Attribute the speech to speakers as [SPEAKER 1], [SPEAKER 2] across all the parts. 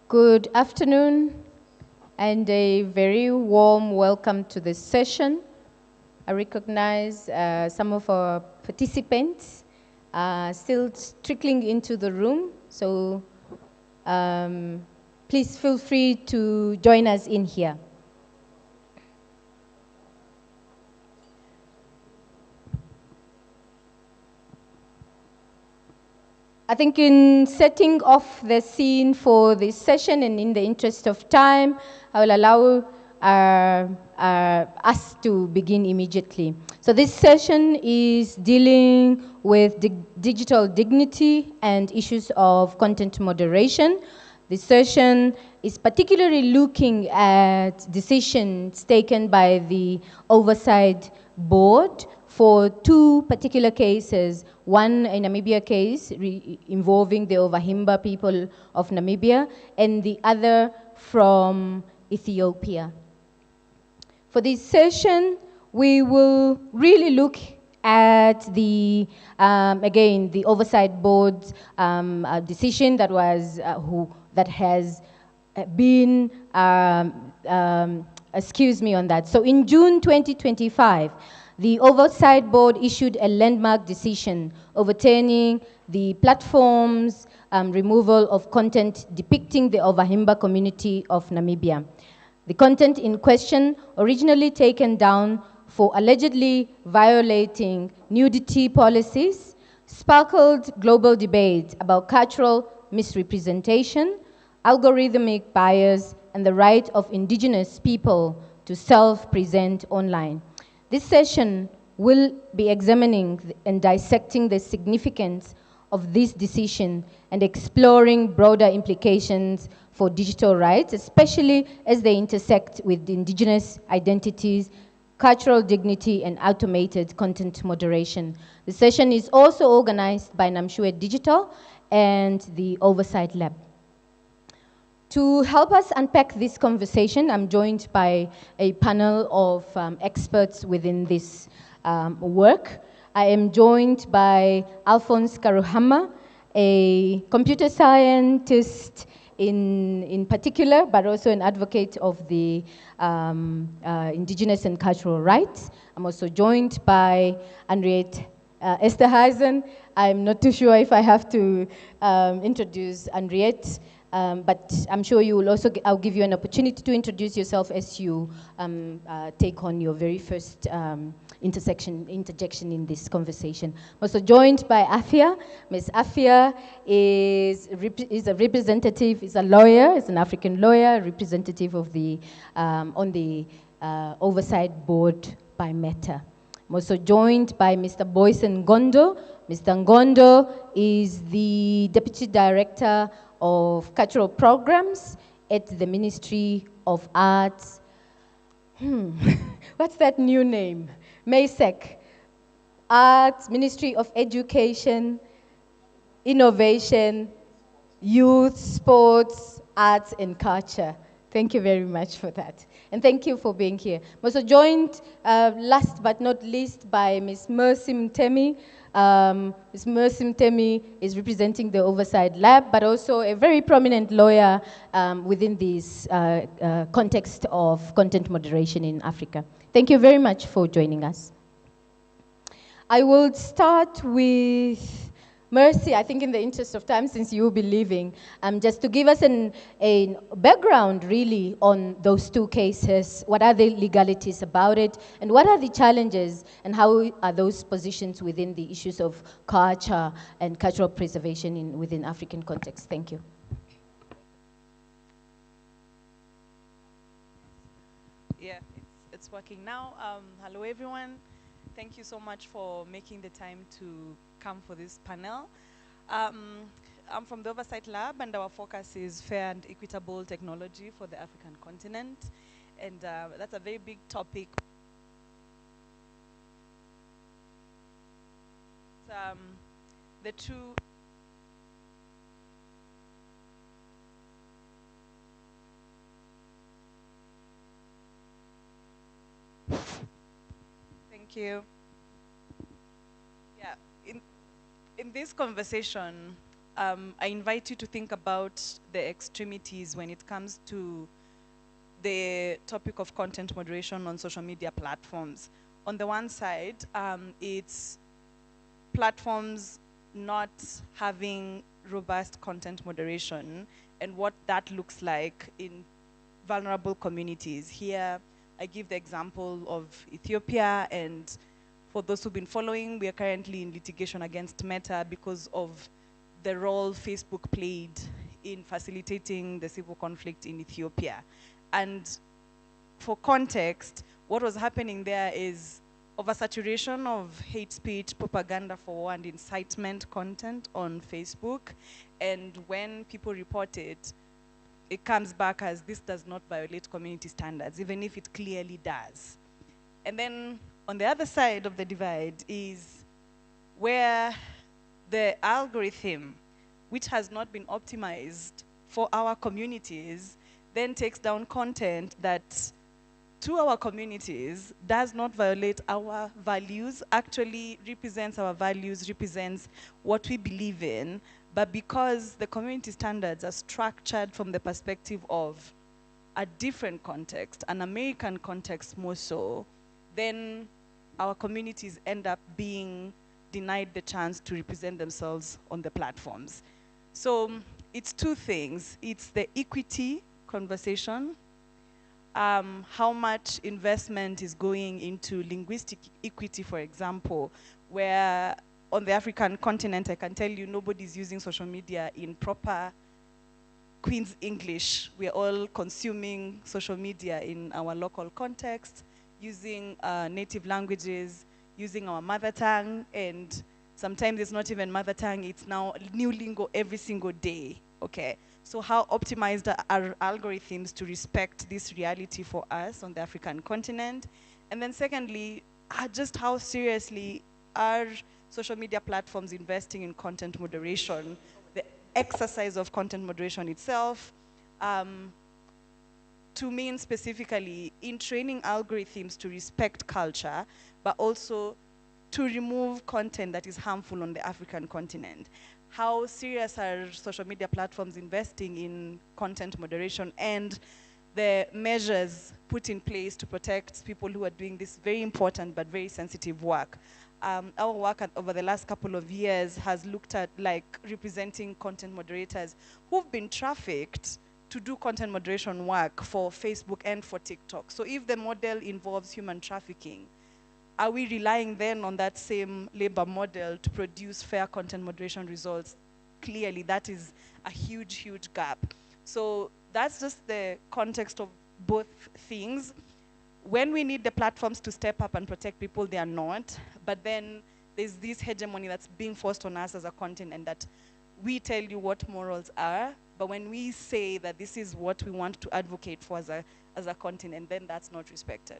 [SPEAKER 1] Good afternoon and a very warm welcome to this session. I recognize some of our participants still trickling into the room, so please feel free to join us in here. I think in setting off the scene for this session and in the interest of time, I will allow us to begin immediately. So this session is dealing with digital dignity and issues of content moderation. This session is particularly looking at decisions taken by the Oversight Board for two particular cases, one a Namibia case involving the Ovahimba people of Namibia, and the other from Ethiopia. For this session, we will really look at the, again, the Oversight Board's decision that has been, excuse me on that. So in June 2025, the Oversight Board issued a landmark decision overturning the platform's removal of content depicting the Ovahimba community of Namibia. The content in question, originally taken down for allegedly violating nudity policies, sparkled global debate about cultural misrepresentation, algorithmic bias, and the right of indigenous people to self-present online. This session will be examining and dissecting the significance of this decision and exploring broader implications for digital rights, especially as they intersect with indigenous identities, cultural dignity, and automated content moderation. The session is also organized by Namtshuwe Digital and the Oversight Lab. To help us unpack this conversation, I'm joined by a panel of experts within this work. I am joined by Alphonse Karuhama, a computer scientist in particular, but also an advocate of the indigenous and cultural rights. I'm also joined by Henriette Esterhuizen. I'm not too sure if I have to introduce Henriette. But I'm sure you will also, I'll give you an opportunity to introduce yourself as you take on your very first interjection in this conversation. I'm also joined by Afia. Ms. Afia is a representative, is a lawyer, is an African lawyer, representative of the, on the Oversight Board by Meta. I'm also joined by Mr. Boyce Ngondo. Mr. Ngondo is the Deputy Director of Cultural Programs at the Ministry of Arts. What's that new name? MASEC. Arts, Ministry of Education, Innovation, Youth, Sports, Arts and Culture. Thank you very much for that. And thank you for being here. I'm also joined, last but not least, by Ms. Mercy Mtemi. Ms. Mercy Mtemi is representing the Oversight Lab, but also a very prominent lawyer within this context of content moderation in Africa. Thank you very much for joining us. I will start with Mercy, I think in the interest of time, since you will be leaving, just to give us a background, really, on those two cases. What are the legalities about it, and what are the challenges, and how are those positions within the issues of culture and cultural preservation within African context? Thank you.
[SPEAKER 2] Yeah, it's working now. Hello, everyone. Thank you so much for making the time to come for this panel. I'm from the Oversight Lab, and our focus is fair and equitable technology for the African continent. And that's a very big topic. The two Thank you. Yeah, in this conversation, I invite you to think about the extremities when it comes to the topic of content moderation on social media platforms. On the one side, it's platforms not having robust content moderation and what that looks like in vulnerable communities. Here, I give the example of Ethiopia, and for those who've been following, we are currently in litigation against Meta because of the role Facebook played in facilitating the civil conflict in Ethiopia. And for context, what was happening there is oversaturation of hate speech, propaganda for war, and incitement content on Facebook. And when people report it, it comes back as this does not violate community standards, even if it clearly does. And then on the other side of the divide is where the algorithm, which has not been optimized for our communities, then takes down content that to our communities does not violate our values, actually represents our values, represents what we believe in, but because the community standards are structured from the perspective of a different context, an American context more so, then our communities end up being denied the chance to represent themselves on the platforms. So it's two things. It's the equity conversation, how much investment is going into linguistic equity, for example, where on the African continent, I can tell you nobody's using social media in proper Queen's English. We are all consuming social media in our local context, using native languages, using our mother tongue, and sometimes it's not even mother tongue, it's now new lingo every single day, okay? So how optimized are algorithms to respect this reality for us on the African continent? And then secondly, just how seriously are social media platforms investing in content moderation, the exercise of content moderation itself, to mean specifically in training algorithms to respect culture, but also to remove content that is harmful on the African continent. How serious are social media platforms investing in content moderation and the measures put in place to protect people who are doing this very important but very sensitive work? Our work over the last couple of years has looked at representing content moderators who've been trafficked to do content moderation work for Facebook and for TikTok. So if the model involves human trafficking, are we relying then on that same labor model to produce fair content moderation results? Clearly, that is a huge, huge gap. So that's just the context of both things. When we need the platforms to step up and protect people, they are not. But then there's this hegemony that's being forced on us as a continent that we tell you what morals are, but when we say that this is what we want to advocate for as a continent, then that's not respected.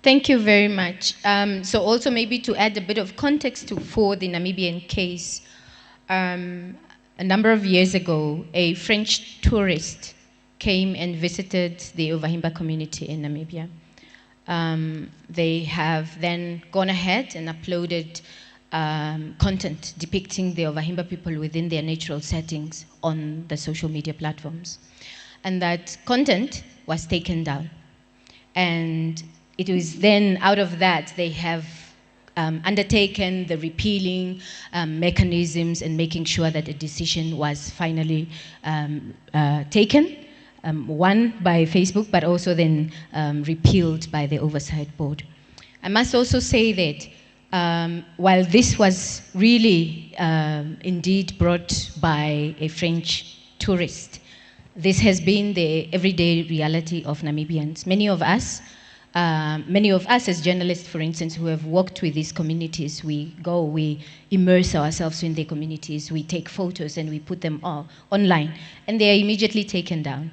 [SPEAKER 1] Thank you very much. So also maybe to add a bit of context for the Namibian case, a number of years ago, a French tourist came and visited the Ovahimba community in Namibia. They have then gone ahead and uploaded content depicting the Ovahimba people within their natural settings on the social media platforms. And that content was taken down. And it was then out of that they have undertaken the repealing mechanisms and making sure that a decision was finally taken, one by Facebook, but also then repealed by the Oversight Board. I must also say that while this was really indeed brought by a French tourist, this has been the everyday reality of Namibians. Many of us as journalists, for instance, who have worked with these communities, we immerse ourselves in the communities, we take photos and we put them all online, and they are immediately taken down.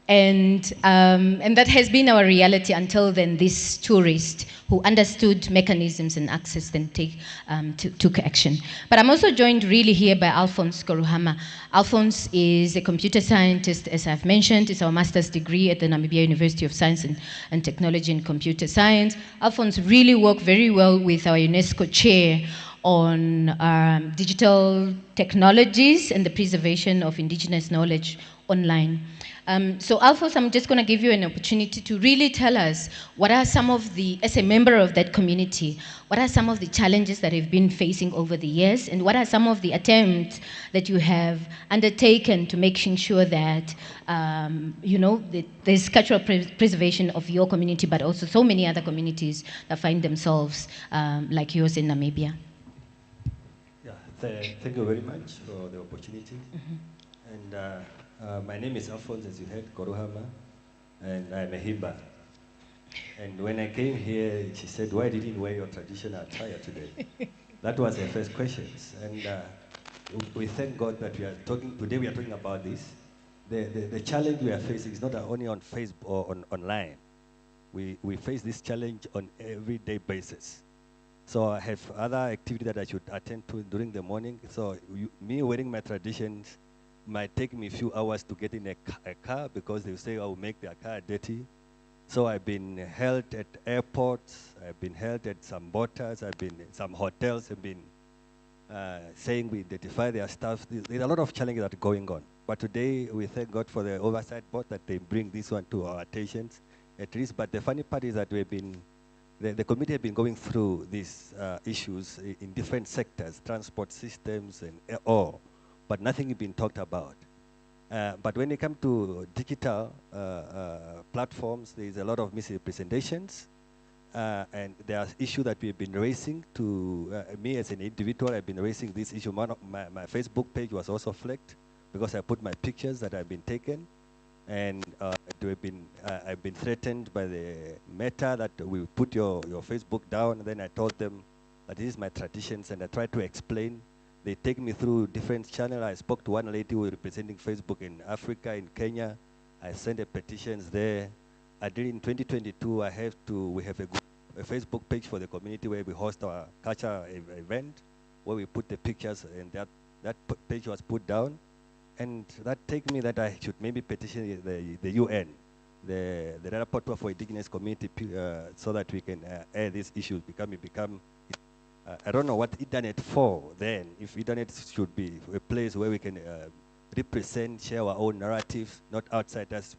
[SPEAKER 1] And that has been our reality until then this tourist who understood mechanisms and access then took action. But I'm also joined really here by Alphonse Koruhama. Alphonse is a computer scientist, as I've mentioned. It's our master's degree at the Namibia University of Science and Technology in Computer Science. Alphonse really worked very well with our UNESCO chair on digital technologies and the preservation of indigenous knowledge online. So Alphonse, I'm just going to give you an opportunity to really tell us what are some of the, as a member of that community, what are some of the challenges that you've been facing over the years, and what are some of the attempts that you have undertaken to making sure that, you know, there's cultural preservation of your community, but also so many other communities that find themselves like yours in Namibia.
[SPEAKER 3] Yeah, thank you very much for the opportunity. And my name is Alphonse, as you heard, Koruhama, and I'm a Himba. And when I came here, she said, "Why didn't you wear your traditional attire today?" That was her first question. And we thank God that we are talking, today we are talking about this. The challenge we are facing is not only on Facebook or online. We face this challenge on everyday basis. So I have other activities that I should attend to during the morning. So me wearing my traditions might take me a few hours to get in a car because they say I will make their car dirty. So I've been held at airports, I've been held at some borders, I've been in some hotels, have been saying we identify their staff. There's a lot of challenges that are going on. But today we thank God for the Oversight board that they bring this one to our attention at least. But the funny part is that we've been, the committee have been going through these issues in different sectors, transport systems and all, but nothing has been talked about. But when it comes to digital platforms, there's a lot of misrepresentations. And there are issues that we've been raising to, me as an individual, I've been raising this issue. My Facebook page was also flagged because I put my pictures that have been taken. And I've been threatened by the Meta that we put your Facebook down. And then I told them that this is my traditions, and I tried to explain. They take me through different channels. I spoke to one lady who was representing Facebook in Africa, in Kenya. I sent the petitions there. I did in 2022, we have a Facebook page for the community where we host our cultural event, where we put the pictures, and that page was put down. And that take me that I should maybe petition the UN, the rapporteur for indigenous community, so that we can air these issues, I don't know what internet for then, if internet should be a place where we can represent, share our own narratives, not outsiders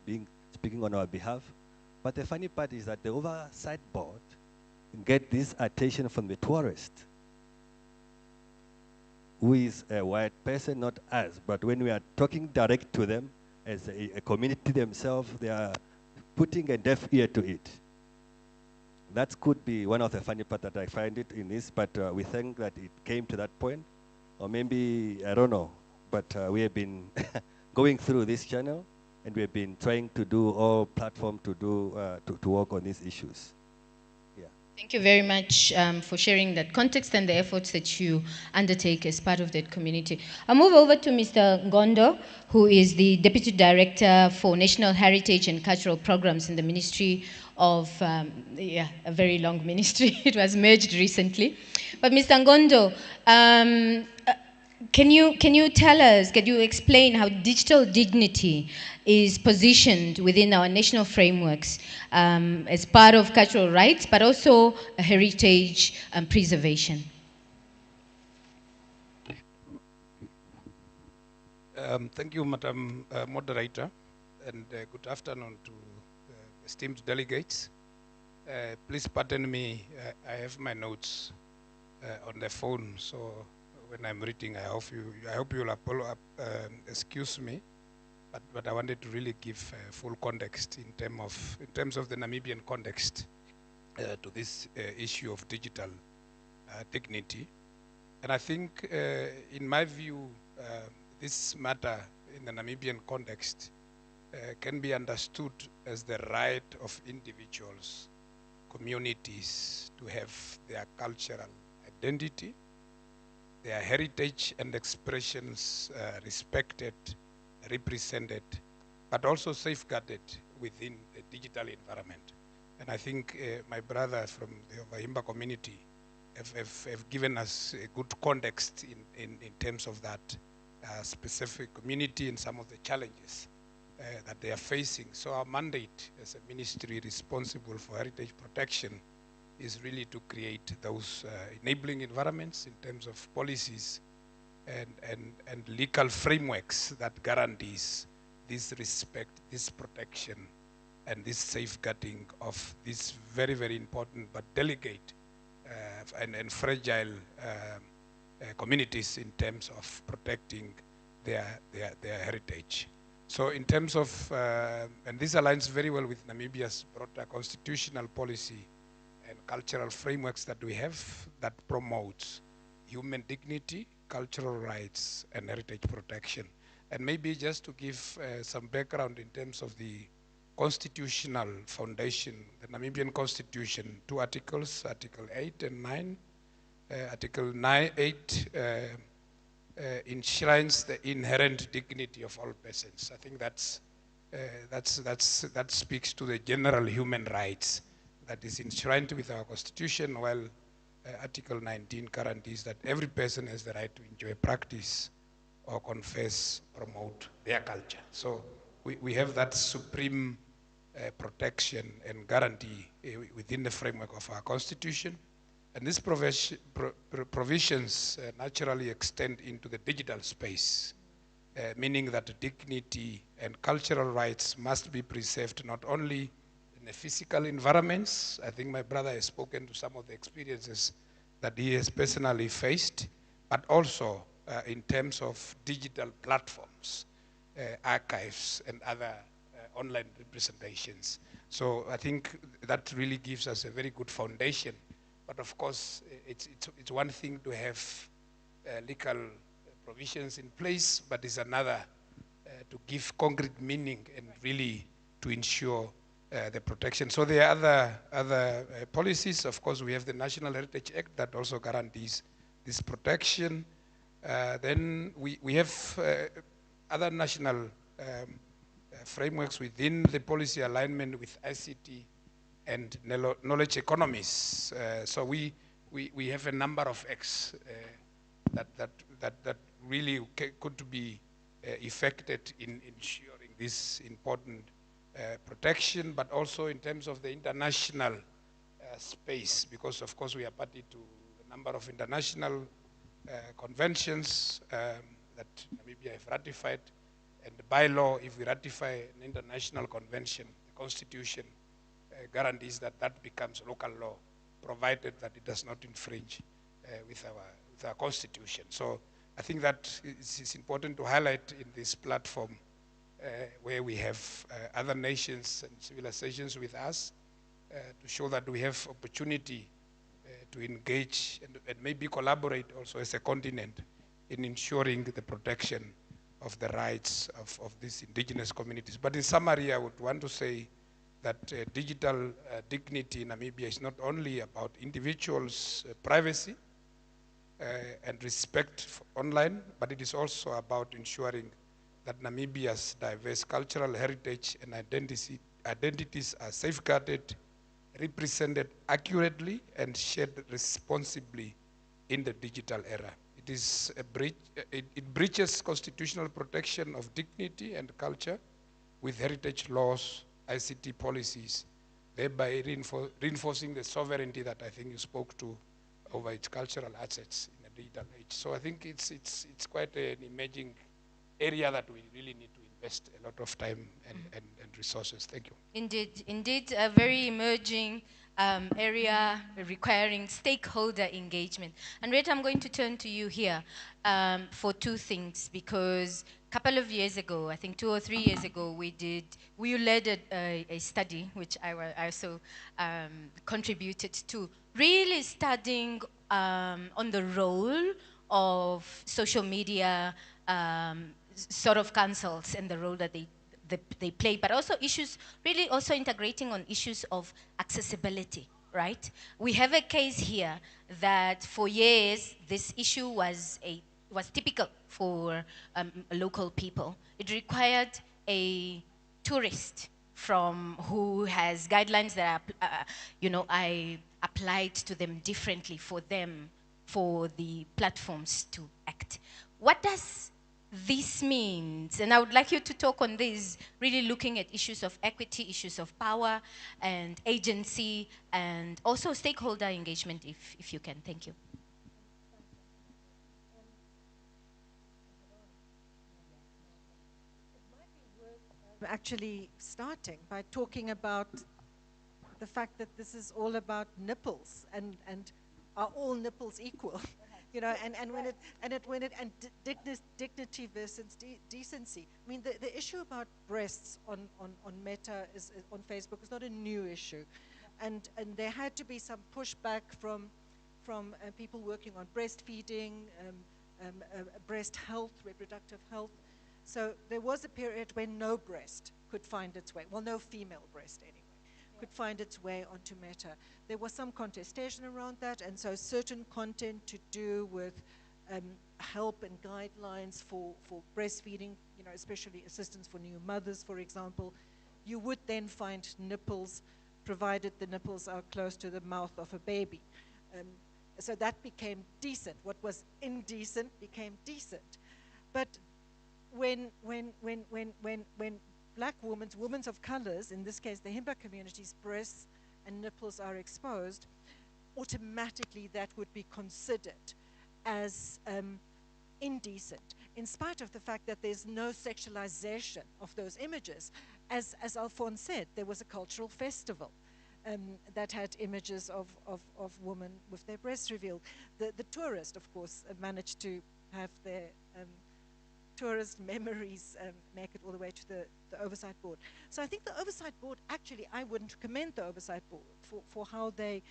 [SPEAKER 3] speaking on our behalf. But the funny part is that the Oversight board get this attention from the tourist, who is a white person, not us. But when we are talking direct to them, as a community themselves, they are putting a deaf ear to it. That could be one of the funny parts that I find it in this, but we think that it came to that point. Or maybe, I don't know, but we have been going through this channel, and we have been trying to do all platform to work on these issues. Yeah.
[SPEAKER 1] Thank you very much for sharing that context and the efforts that you undertake as part of that community. I'll move over to Mr. Ngondo, who is the Deputy Director for National Heritage and Cultural Programs in the Ministry of, a very long ministry. It was merged recently. But Mr. Ngondo, can you tell us, can you explain how digital dignity is positioned within our national frameworks as part of cultural rights, but also heritage and preservation?
[SPEAKER 4] Thank you, Madam Moderator, and good afternoon to esteemed delegates. Please pardon me, I have my notes on the phone, so when I'm reading, I hope you'll excuse me, but I wanted to really give full context in terms of the Namibian context to this issue of digital dignity. And I think, in my view, this matter in the Namibian context can be understood as the right of individuals, communities to have their cultural identity, their heritage and expressions respected, represented, but also safeguarded within the digital environment. And I think my brother from the Ovahimba community have given us a good context in terms of that specific community and some of the challenges that they are facing. So our mandate as a ministry responsible for heritage protection is really to create those enabling environments in terms of policies and legal frameworks that guarantees this respect, this protection, and this safeguarding of these very, very important but delicate and fragile communities in terms of protecting their heritage. So in terms of, and this aligns very well with Namibia's broader constitutional policy and cultural frameworks that we have that promotes human dignity, cultural rights, and heritage protection. And maybe just to give some background in terms of the constitutional foundation, the Namibian Constitution, 2 articles, Article 8 and 9. Article 8 enshrines the inherent dignity of all persons. I think that speaks to the general human rights that is enshrined with our Constitution, while Article 19 guarantees that every person has the right to enjoy, practice, or confess, promote their culture. So we have that supreme protection and guarantee within the framework of our Constitution. And these provisions naturally extend into the digital space, meaning that dignity and cultural rights must be preserved not only in the physical environments. I think my brother has spoken to some of the experiences that he has personally faced, but also in terms of digital platforms, archives, and other online representations. So I think that really gives us a very good foundation. But of course, it's one thing to have legal provisions in place, but it's another to give concrete meaning and really to ensure the protection. So there are other policies. Of course, we have the National Heritage Act that also guarantees this protection. Then we have other national frameworks within the policy alignment with ICT and knowledge economies. So we have a number of acts that really could be effected in ensuring this important protection, but also in terms of the international space, because of course we are party to a number of international conventions that Namibia have ratified, and by law, if we ratify an international convention, the Constitution guarantees that that becomes local law, provided that it does not infringe with our Constitution. So I think that it's important to highlight in this platform where we have other nations and civilizations with us to show that we have opportunity to engage and maybe collaborate also as a continent in ensuring the protection of the rights of these indigenous communities. But in summary, I would want to say that digital dignity in Namibia is not only about individuals' privacy and respect for online, but it is also about ensuring that Namibia's diverse cultural heritage and identities are safeguarded, represented accurately, and shared responsibly in the digital era. It is a breach, it breaches constitutional protection of dignity and culture with heritage laws, ICT policies, thereby reinforcing the sovereignty that I think you spoke to over its cultural assets in a digital age. So I think it's quite an emerging area that we really need to invest a lot of time and resources. Thank you.
[SPEAKER 1] Indeed, a very emerging area requiring stakeholder engagement. And Rita, I'm going to turn to you here for two things, because a couple of years ago, I think 2 or 3 years ago, we led a study, which I also contributed to, really studying on the role of social media sort of councils and the role that they play, but also issues, really also integrating on issues of accessibility, right? We have a case here that for years, this issue was typical for local people. It required a tourist from who has guidelines that are, I applied to them differently for the platforms to act. What does this means, and I would like you to talk on this, really looking at issues of equity, issues of power and agency, and also stakeholder engagement, if you can. Thank you.
[SPEAKER 5] Actually starting by talking about the fact that this is all about nipples and are all nipples equal? You know, and dignity versus decency. I mean, the issue about breasts on Meta on Facebook is not a new issue, and there had to be some pushback from people working on breastfeeding, breast health, reproductive health. So there was a period when no breast could find its way, well, no female breast anyway, could find its way onto Meta. There was some contestation around that, and so certain content to do with help and guidelines for breastfeeding, you know, especially assistance for new mothers, for example, you would then find nipples, provided the nipples are close to the mouth of a baby. So that became decent. What was indecent became decent. But when black women of colors, in this case the Himba community's breasts and nipples are exposed, automatically that would be considered as indecent, in spite of the fact that there's no sexualization of those images. As Alphonse said, there was a cultural festival that had images of women with their breasts revealed. The tourist, of course, managed to have their tourist memories make it all the way to the Oversight Board. So I think the Oversight Board, actually, I wouldn't commend the Oversight Board for how they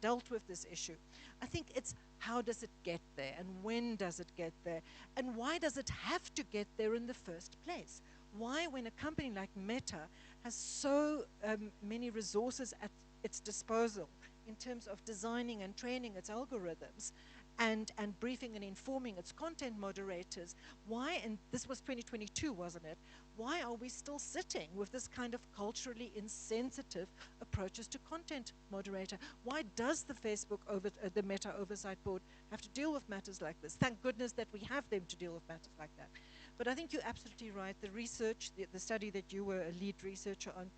[SPEAKER 5] dealt with this issue. I think it's how does it get there, and when does it get there, and why does it have to get there in the first place? Why, when a company like Meta has so many resources at its disposal in terms of designing and training its algorithms, and briefing and informing its content moderators, why, and this was 2022, wasn't it, why are we still sitting with this kind of culturally insensitive approaches to content moderator? Why does the the Meta Oversight Board have to deal with matters like this? Thank goodness that we have them to deal with matters like that. But I think you're absolutely right. The research, the study that you were a lead researcher on,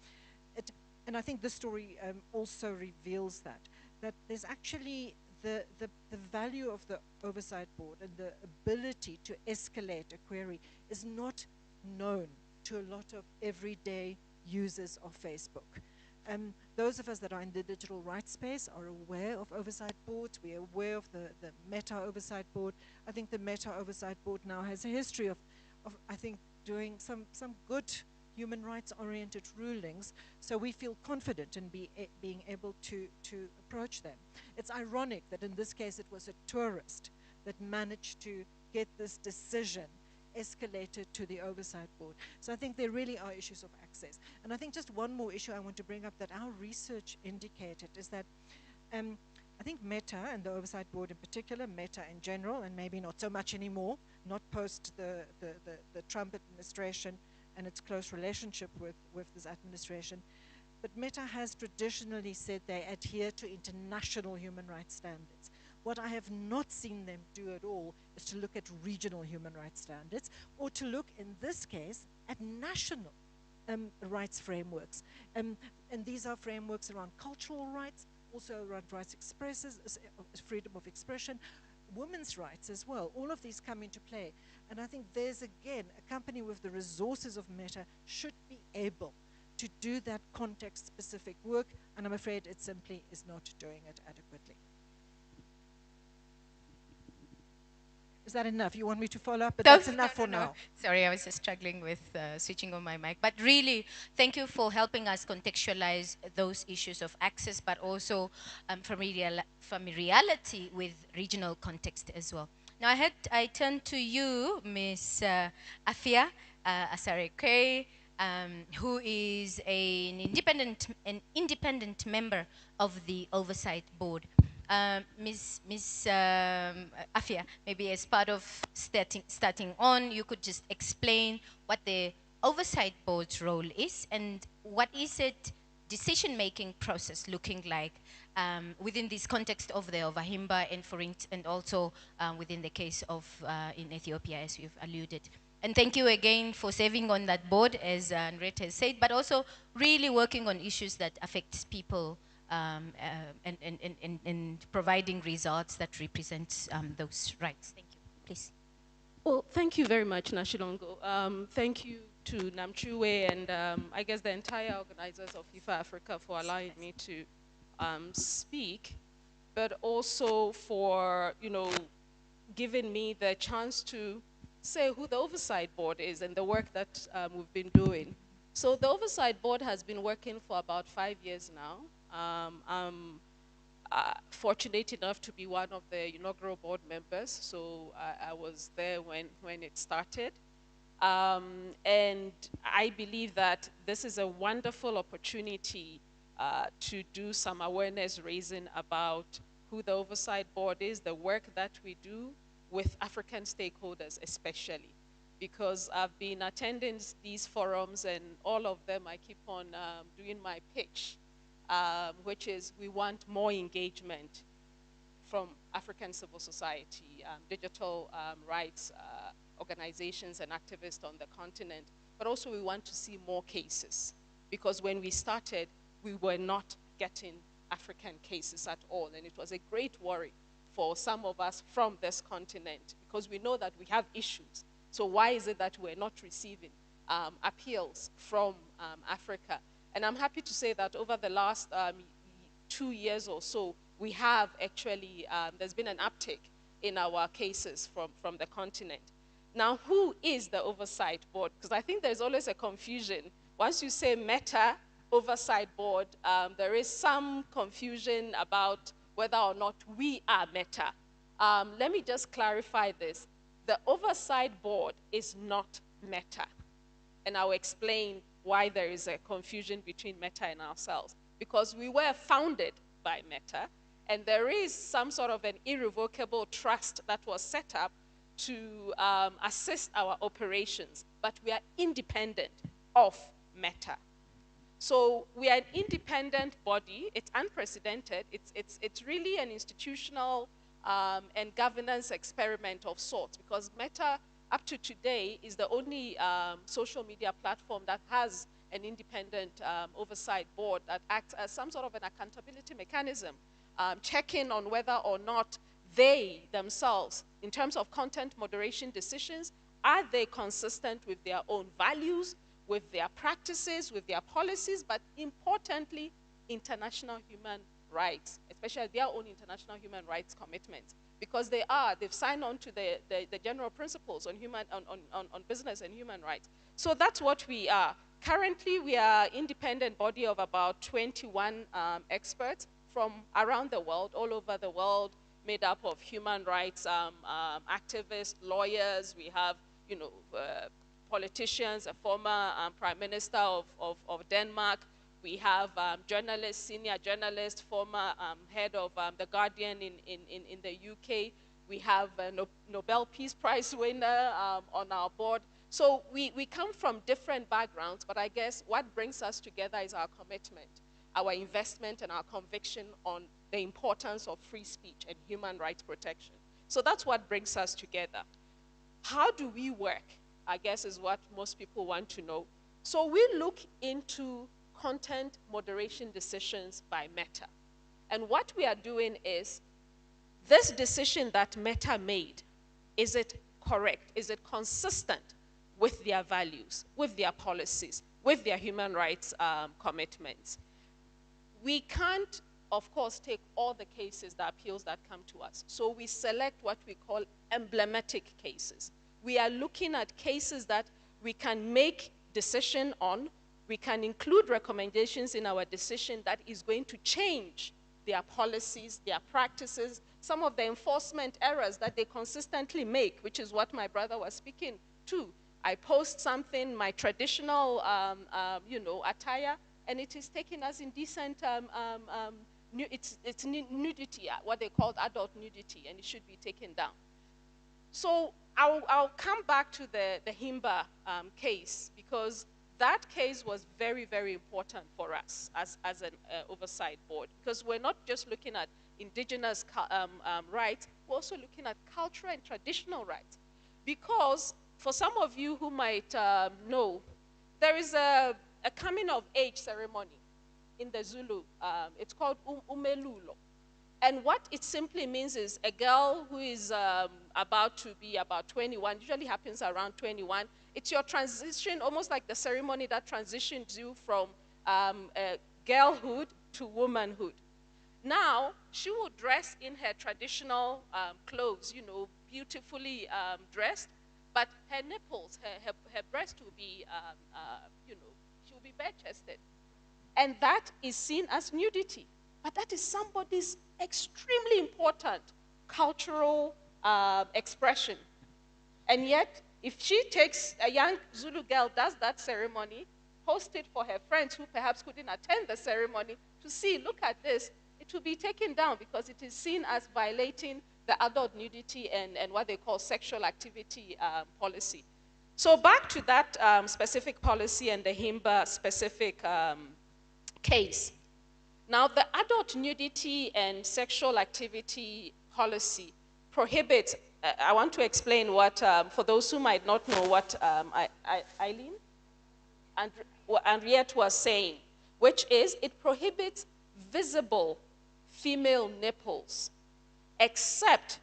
[SPEAKER 5] and I think this story also reveals that there's actually the value of the Oversight Board and the ability to escalate a query is not known to a lot of everyday users of Facebook. Those of us that are in the digital rights space are aware of Oversight Boards. We are aware of the Meta Oversight Board. I think the Meta Oversight Board now has a history of I think, doing some good human rights-oriented rulings, so we feel confident in being able to approach them. It's ironic that in this case it was a tourist that managed to get this decision escalated to the Oversight Board. So I think there really are issues of access. And I think just one more issue I want to bring up that our research indicated is that I think Meta and the Oversight Board in particular, Meta in general, and maybe not so much anymore, not post the Trump administration and its close relationship with this administration, but Meta has traditionally said they adhere to international human rights standards. What I have not seen them do at all is to look at regional human rights standards, or to look, in this case, at national rights frameworks. And these are frameworks around cultural rights, also around rights freedom of expression, women's rights as well. All of these come into play. And I think there's, again, a company with the resources of Meta should be able to do that context-specific work, and I'm afraid it simply is not doing it adequately. Is that enough? You want me to follow up? But that's enough for now.
[SPEAKER 1] Sorry, I was just struggling with switching on my mic. But really, thank you for helping us contextualize those issues of access, but also from reality with regional context as well. Now, I turn to you, Ms. Afia Asare-Kwe, who is an independent member of the Oversight Board. Ms. Afia, maybe as part of starting on, you could just explain what the Oversight Board's role is and what is its decision-making process looking like within this context of the Ovahimba and also within the case of in Ethiopia, as we've alluded. And thank you again for serving on that board, as Nret has said, but also really working on issues that affect people and providing results that represent those rights. Thank you. Please.
[SPEAKER 6] Well, thank you very much, Nashilongo. Thank you to Namtshuwe and I guess the entire organizers of FIFA Africa for allowing me to speak, but also for, giving me the chance to say who the Oversight Board is and the work that we've been doing. So the Oversight Board has been working for about 5 years now. I'm fortunate enough to be one of the inaugural board members, so I was there when it started. And I believe that this is a wonderful opportunity to do some awareness raising about who the Oversight Board is, the work that we do with African stakeholders especially. Because I've been attending these forums and all of them I keep on doing my pitch, which is we want more engagement from African civil society, digital rights organizations and activists on the continent, but also we want to see more cases. Because when we started, we were not getting African cases at all, and it was a great worry for some of us from this continent, because we know that we have issues. So why is it that we're not receiving appeals from Africa? And I'm happy to say that over the last 2 years or so, we have actually, there's been an uptick in our cases from the continent. Now, who is the Oversight Board? Because I think there's always a confusion. Once you say Meta Oversight Board, there is some confusion about whether or not we are Meta. Let me just clarify this. The Oversight Board is not Meta. And I'll explain why there is a confusion between Meta and ourselves. Because we were founded by Meta, and there is some sort of an irrevocable trust that was set up to assist our operations, but we are independent of Meta. So we are an independent body. It's unprecedented. It's really an institutional and governance experiment of sorts, because Meta, up to today, is the only social media platform that has an independent oversight board that acts as some sort of an accountability mechanism, checking on whether or not they themselves, in terms of content moderation decisions, are they consistent with their own values, with their practices, with their policies, but importantly, international human rights, especially their own international human rights commitments, because they've signed on to the general principles on business and human rights. So that's what we are. Currently, we are an independent body of about 21 experts from around the world, all over the world, made up of human rights activists, lawyers. We have, politicians, a former prime minister of Denmark. We have journalists, senior journalists, former head of The Guardian in the UK. We have a Nobel Peace Prize winner on our board. So we come from different backgrounds, but I guess what brings us together is our commitment, our investment, and our conviction on the importance of free speech and human rights protection. So that's what brings us together. How do we work, I guess, is what most people want to know. So we look into content moderation decisions by Meta. And what we are doing is, this decision that Meta made, is it correct? Is it consistent with their values, with their policies, with their human rights commitments? We can't, of course, take all the cases, the appeals that come to us. So we select what we call emblematic cases. We are looking at cases that we can make decision on. We can include recommendations in our decision that is going to change their policies, their practices, some of the enforcement errors that they consistently make, which is what my brother was speaking to. I post something, my traditional, attire, and it is taken as indecent, it's nudity, what they call adult nudity, and it should be taken down. So I'll come back to the Himba case, because that case was very, very important for us as an oversight board, because we're not just looking at indigenous rights, we're also looking at cultural and traditional rights. Because for some of you who might know, there is a coming of age ceremony in the Zulu. It's called Umelulo. And what it simply means is a girl who is about to be about 21, usually happens around 21. It's your transition, almost like the ceremony that transitions you from girlhood to womanhood. Now, she will dress in her traditional clothes, you know, beautifully dressed, but her nipples, her breast will be, you know, she'll be bare-chested. And that is seen as nudity. But that is somebody's extremely important cultural expression. And yet, if she takes a young Zulu girl, does that ceremony, host it for her friends who perhaps couldn't attend the ceremony to see, look at this, it will be taken down because it is seen as violating the adult nudity and what they call sexual activity policy. So back to that specific policy and the Himba specific case. Now, the adult nudity and sexual activity policy prohibits, I want to explain what, for those who might not know what Eileen and Henriette was saying, which is it prohibits visible female nipples, except,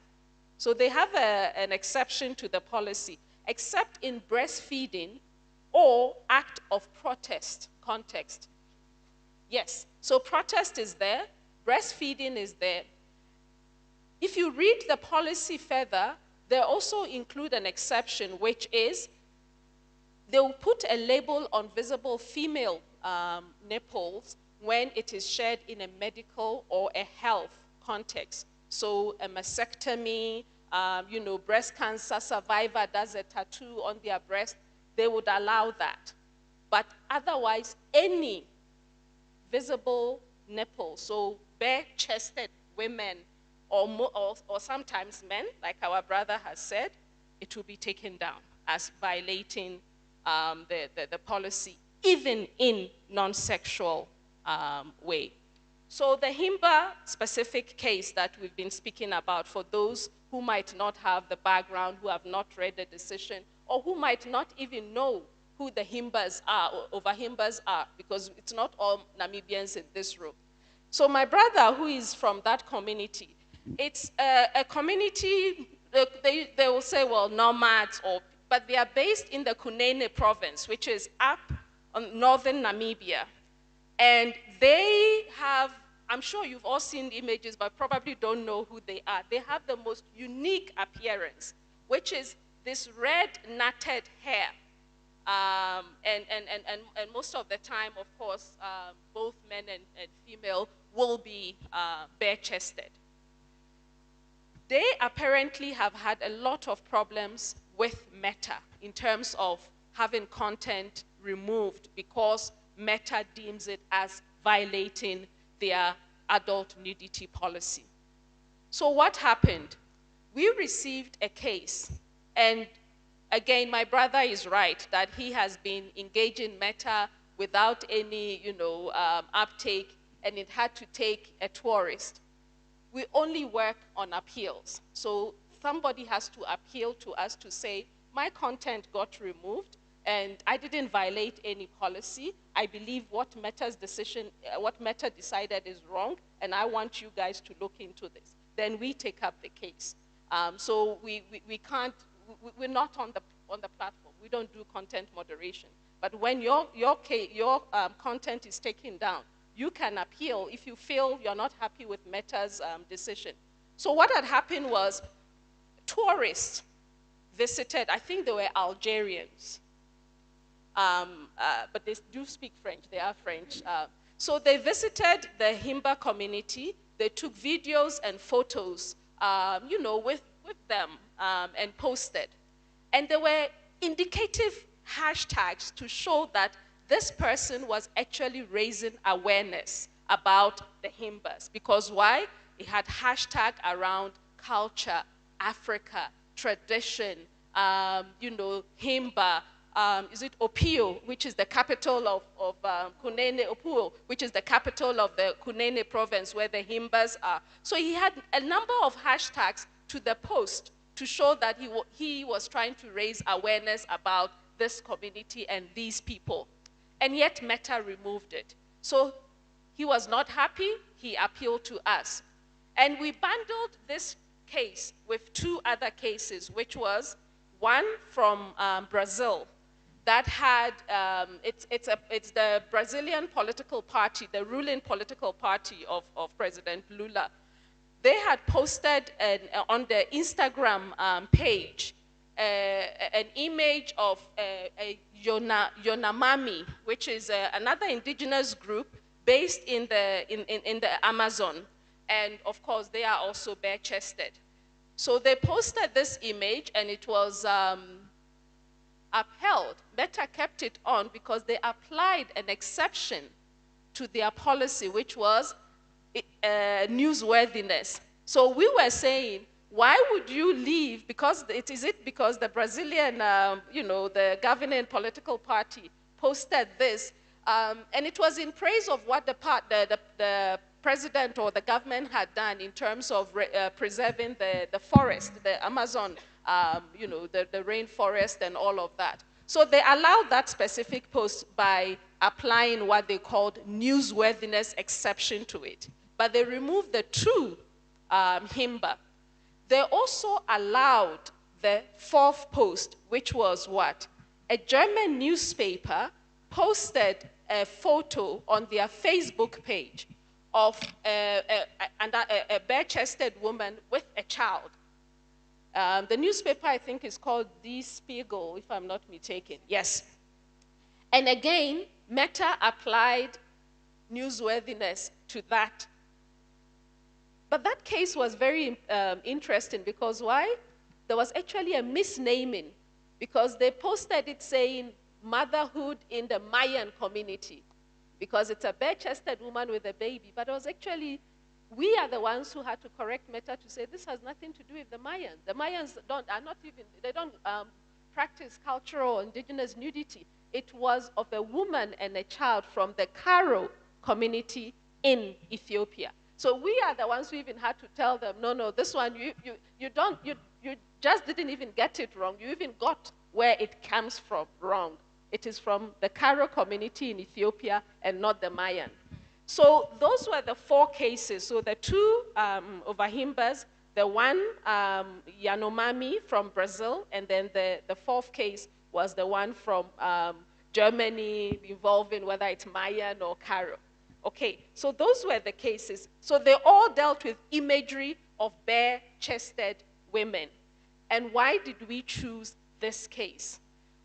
[SPEAKER 6] so they have an exception to the policy, except in breastfeeding or act of protest context. Yes, so protest is there, breastfeeding is there. If you read the policy further, they also include an exception, which is they'll put a label on visible female nipples when it is shared in a medical or a health context. So a mastectomy, you know, breast cancer survivor does a tattoo on their breast, they would allow that. But otherwise, any visible nipple, so bare-chested women or sometimes men, like our brother has said, it will be taken down as violating the policy, even in non-sexual way. So the Himba specific case that we've been speaking about, for those who might not have the background, who have not read the decision, or who might not even know who the Himbas are, or Ovahimbas are, because it's not all Namibians in this room. So my brother, who is from that community, it's a community, they will say, well, nomads, but they are based in the Kunene province, which is up on northern Namibia. And they have, I'm sure you've all seen images, but probably don't know who they are. They have the most unique appearance, which is this red knotted hair. And most of the time, of course, both men and female will be bare-chested. They apparently have had a lot of problems with Meta in terms of having content removed because Meta deems it as violating their adult nudity policy. So what happened? We received a case, and again, my brother is right that he has been engaging Meta without any, you know, uptake, and it had to take a tourist. We only work on appeals. So somebody has to appeal to us to say, my content got removed, and I didn't violate any policy. I believe what Meta's decision, what Meta decided is wrong, and I want you guys to look into this. Then we take up the case. So we can't, we're not on the platform. We don't do content moderation. But when your content is taken down, you can appeal if you feel you're not happy with Meta's decision. So what had happened was tourists visited, I think they were Algerians, but they do speak French, they are French. So they visited the Himba community, they took videos and photos, you know, with them and posted. And there were indicative hashtags to show that this person was actually raising awareness about the Himbas. Because why? It had hashtag around culture, Africa, tradition, you know, Himba, is it Opio, which is the capital of Kunene, Opuo, which is the capital of the Kunene province where the Himbas are. So he had a number of hashtags to the post to show that he was trying to raise awareness about this community and these people. And yet Meta removed it. So he was not happy, he appealed to us. And we bundled this case with two other cases, which was one from Brazil that had, it's the Brazilian political party, the ruling political party of President Lula. They had posted on their Instagram page an image of a Yonamami, which is another indigenous group based in the Amazon. And of course, they are also bare-chested. So they posted this image, and it was upheld. Meta kept it on because they applied an exception to their policy, which was newsworthiness. So we were saying, why would you leave? Because is it because the Brazilian, the governing political party posted this, and it was in praise of what the president or the government had done in terms of preserving the forest, the Amazon, the rainforest and all of that. So they allowed that specific post by applying what they called newsworthiness exception to it. But they removed the true Himba. They also allowed the fourth post, which was what? A German newspaper posted a photo on their Facebook page of a bare-chested woman with a child. The newspaper, I think, is called Die Spiegel, if I'm not mistaken. Yes. And again, Meta applied newsworthiness to that. But that case was very interesting because why? There was actually a misnaming because they posted it saying motherhood in the Mayan community because it's a bare-chested woman with a baby. But it was actually, we are the ones who had to correct Meta to say this has nothing to do with the Mayans. The Mayans don't practice cultural indigenous nudity. It was of a woman and a child from the Karo community in Ethiopia. So we are the ones who even had to tell them, no, this one, you just didn't even get it wrong. You even got where it comes from wrong. It is from the Karo community in Ethiopia and not the Mayan. So those were the four cases. So the two Ovahimbas, the one Yanomami from Brazil, and then the fourth case was the one from Germany involving whether it's Mayan or Karo. Okay, so those were the cases. So they all dealt with imagery of bare-chested women. And why did we choose this case?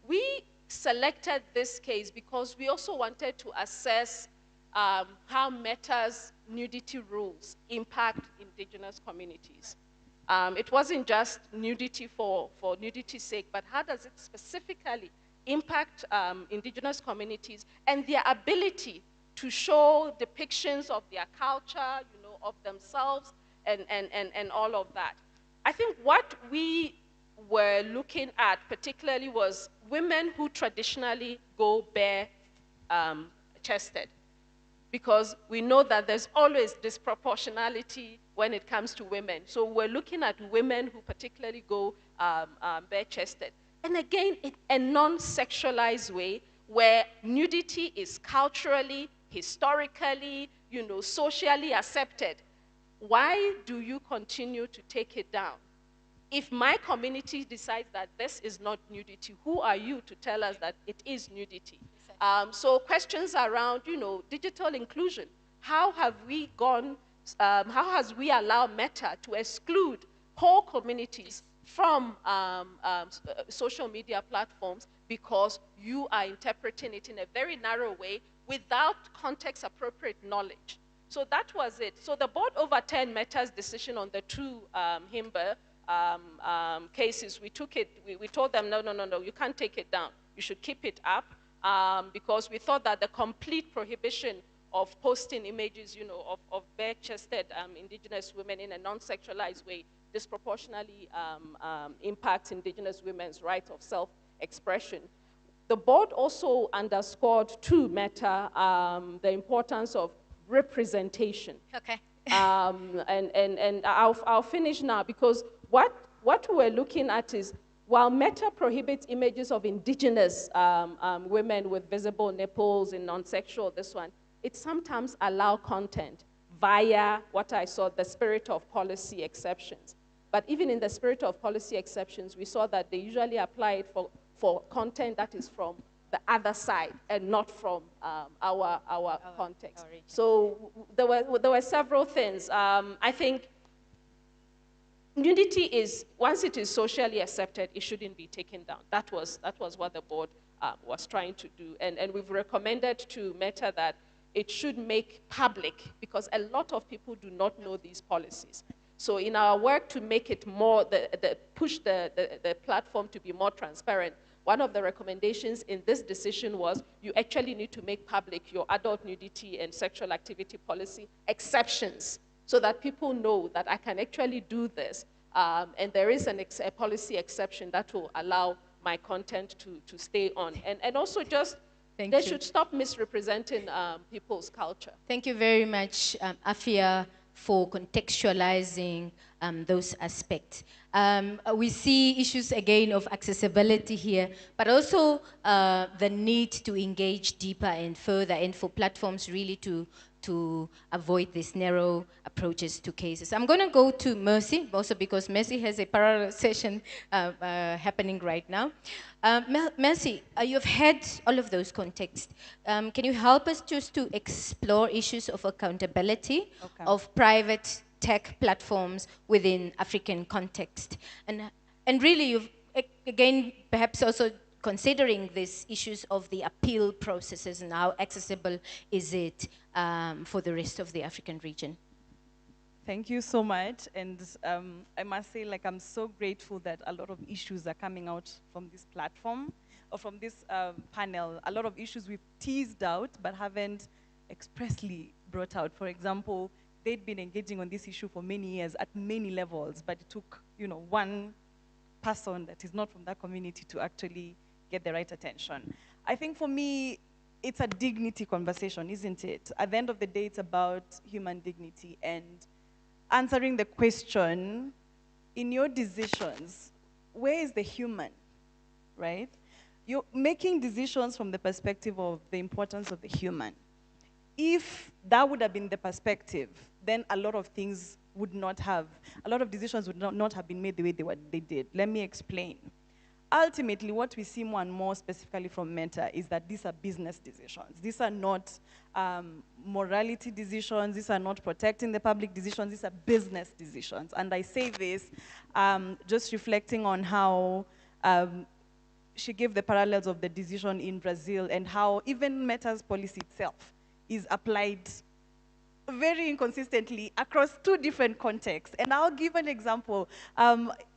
[SPEAKER 6] We selected this case because we also wanted to assess how Meta's nudity rules impact indigenous communities. It wasn't just nudity for nudity's sake, but how does it specifically impact indigenous communities and their ability to show depictions of their culture, of themselves, and all of that. I think what we were looking at particularly was women who traditionally go bare-chested, because we know that there's always disproportionality when it comes to women. So we're looking at women who particularly go bare-chested. And again, in a non-sexualized way, where nudity is culturally, historically, socially accepted. Why do you continue to take it down? If my community decides that this is not nudity, who are you to tell us that it is nudity? So questions around, digital inclusion. How have we gone, how has we allowed Meta to exclude whole communities from social media platforms because you are interpreting it in a very narrow way without context-appropriate knowledge? So that was it. So the board overturned Meta's decision on the two Himba cases. We told them, no, you can't take it down. You should keep it up because we thought that the complete prohibition of posting images, of bare-chested indigenous women in a non-sexualized way disproportionately impacts indigenous women's right of self-expression. the board also underscored to Meta the importance of representation.
[SPEAKER 1] Okay.
[SPEAKER 6] And I'll finish now, because what we're looking at is, while Meta prohibits images of indigenous women with visible nipples and non-sexual, this one, it sometimes allows content via what I saw, the spirit of policy exceptions. But even in the spirit of policy exceptions, we saw that they usually apply it for content that is from the other side and not from our context. So there were several things. I think nudity is, once it is socially accepted, it shouldn't be taken down. That was what the board was trying to do. And we've recommended to Meta that it should make public, because a lot of people do not know these policies. So in our work to make it more, push the platform to be more transparent, one of the recommendations in this decision was you actually need to make public your adult nudity and sexual activity policy exceptions, so that people know that I can actually do this. And there is a policy exception that will allow my content to stay on. And also just, they should stop misrepresenting people's culture.
[SPEAKER 1] Thank you very much, Afia, for contextualizing those aspects. We see issues again of accessibility here, but also the need to engage deeper and further, and for platforms really to avoid these narrow approaches to cases. I'm going to go to Mercy, also because Mercy has a parallel session happening right now. Mercy, you've had all of those contexts. Can you help us just to explore issues of accountability of private tech platforms within African context? And really, you've, again, perhaps also considering these issues of the appeal processes and how accessible is it for the rest of the African region?
[SPEAKER 2] Thank you so much. And I must say, like, I'm so grateful that a lot of issues are coming out from this platform, or from this panel. A lot of issues we've teased out, but haven't expressly brought out. For example, they'd been engaging on this issue for many years at many levels, but it took, one person that is not from that community to actually get the right attention. I think for me, it's a dignity conversation, isn't it? At the end of the day, it's about human dignity and answering the question, in your decisions, where is the human, right? You're making decisions from the perspective of the importance of the human. If that would have been the perspective, then a lot of things would not have, a lot of decisions would not have been made the way they did. Let me explain. Ultimately, what we see more and more specifically from Meta is that these are business decisions. These are not morality decisions. These are not protecting the public decisions. These are business decisions. And I say this just reflecting on how she gave the parallels of the decision in Brazil, and how even Meta's policy itself is applied very inconsistently across two different contexts. And I'll give an example.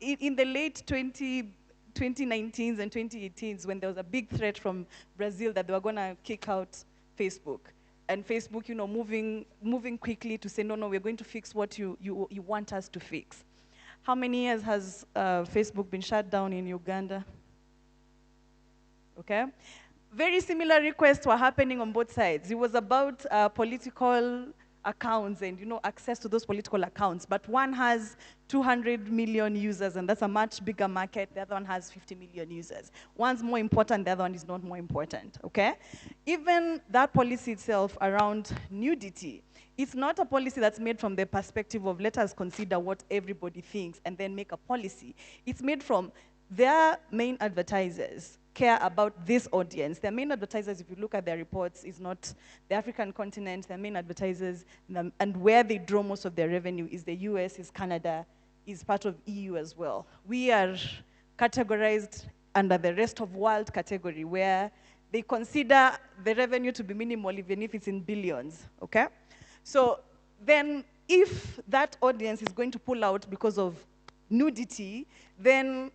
[SPEAKER 2] In the late 2019s and 2018s, when there was a big threat from Brazil that they were going to kick out Facebook, and Facebook, moving quickly to say, no, we're going to fix what you want us to fix. How many years has Facebook been shut down in Uganda? Okay. Very similar requests were happening on both sides. It was about political accounts and access to those political accounts. But one has 200 million users, and that's a much bigger market. The other one has 50 million users. One's more important, the other one is not more important, okay? Even that policy itself around nudity, it's not a policy that's made from the perspective of let us consider what everybody thinks and then make a policy. It's made from their main advertisers care about this audience. Their main advertisers, if you look at their reports, is not the African continent. Their main advertisers, and where they draw most of their revenue, is the US, is Canada, is part of EU as well. We are categorized under the rest of world category, where they consider the revenue to be minimal, even if it's in billions, okay? So then if that audience is going to pull out because of nudity, then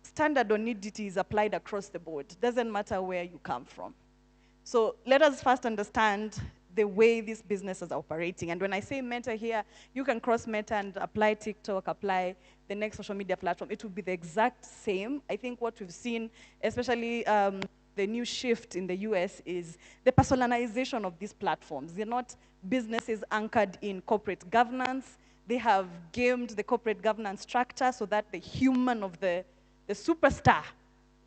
[SPEAKER 2] standard on nudity is applied across the board. Doesn't matter where you come from. So let us first understand the way these businesses are operating. And when I say Meta here, you can cross Meta and apply TikTok, apply the next social media platform. It will be the exact same. I think what we've seen, especially the new shift in the US, is the personalization of these platforms. They're not businesses anchored in corporate governance. They have gamed the corporate governance structure so that the human of the superstar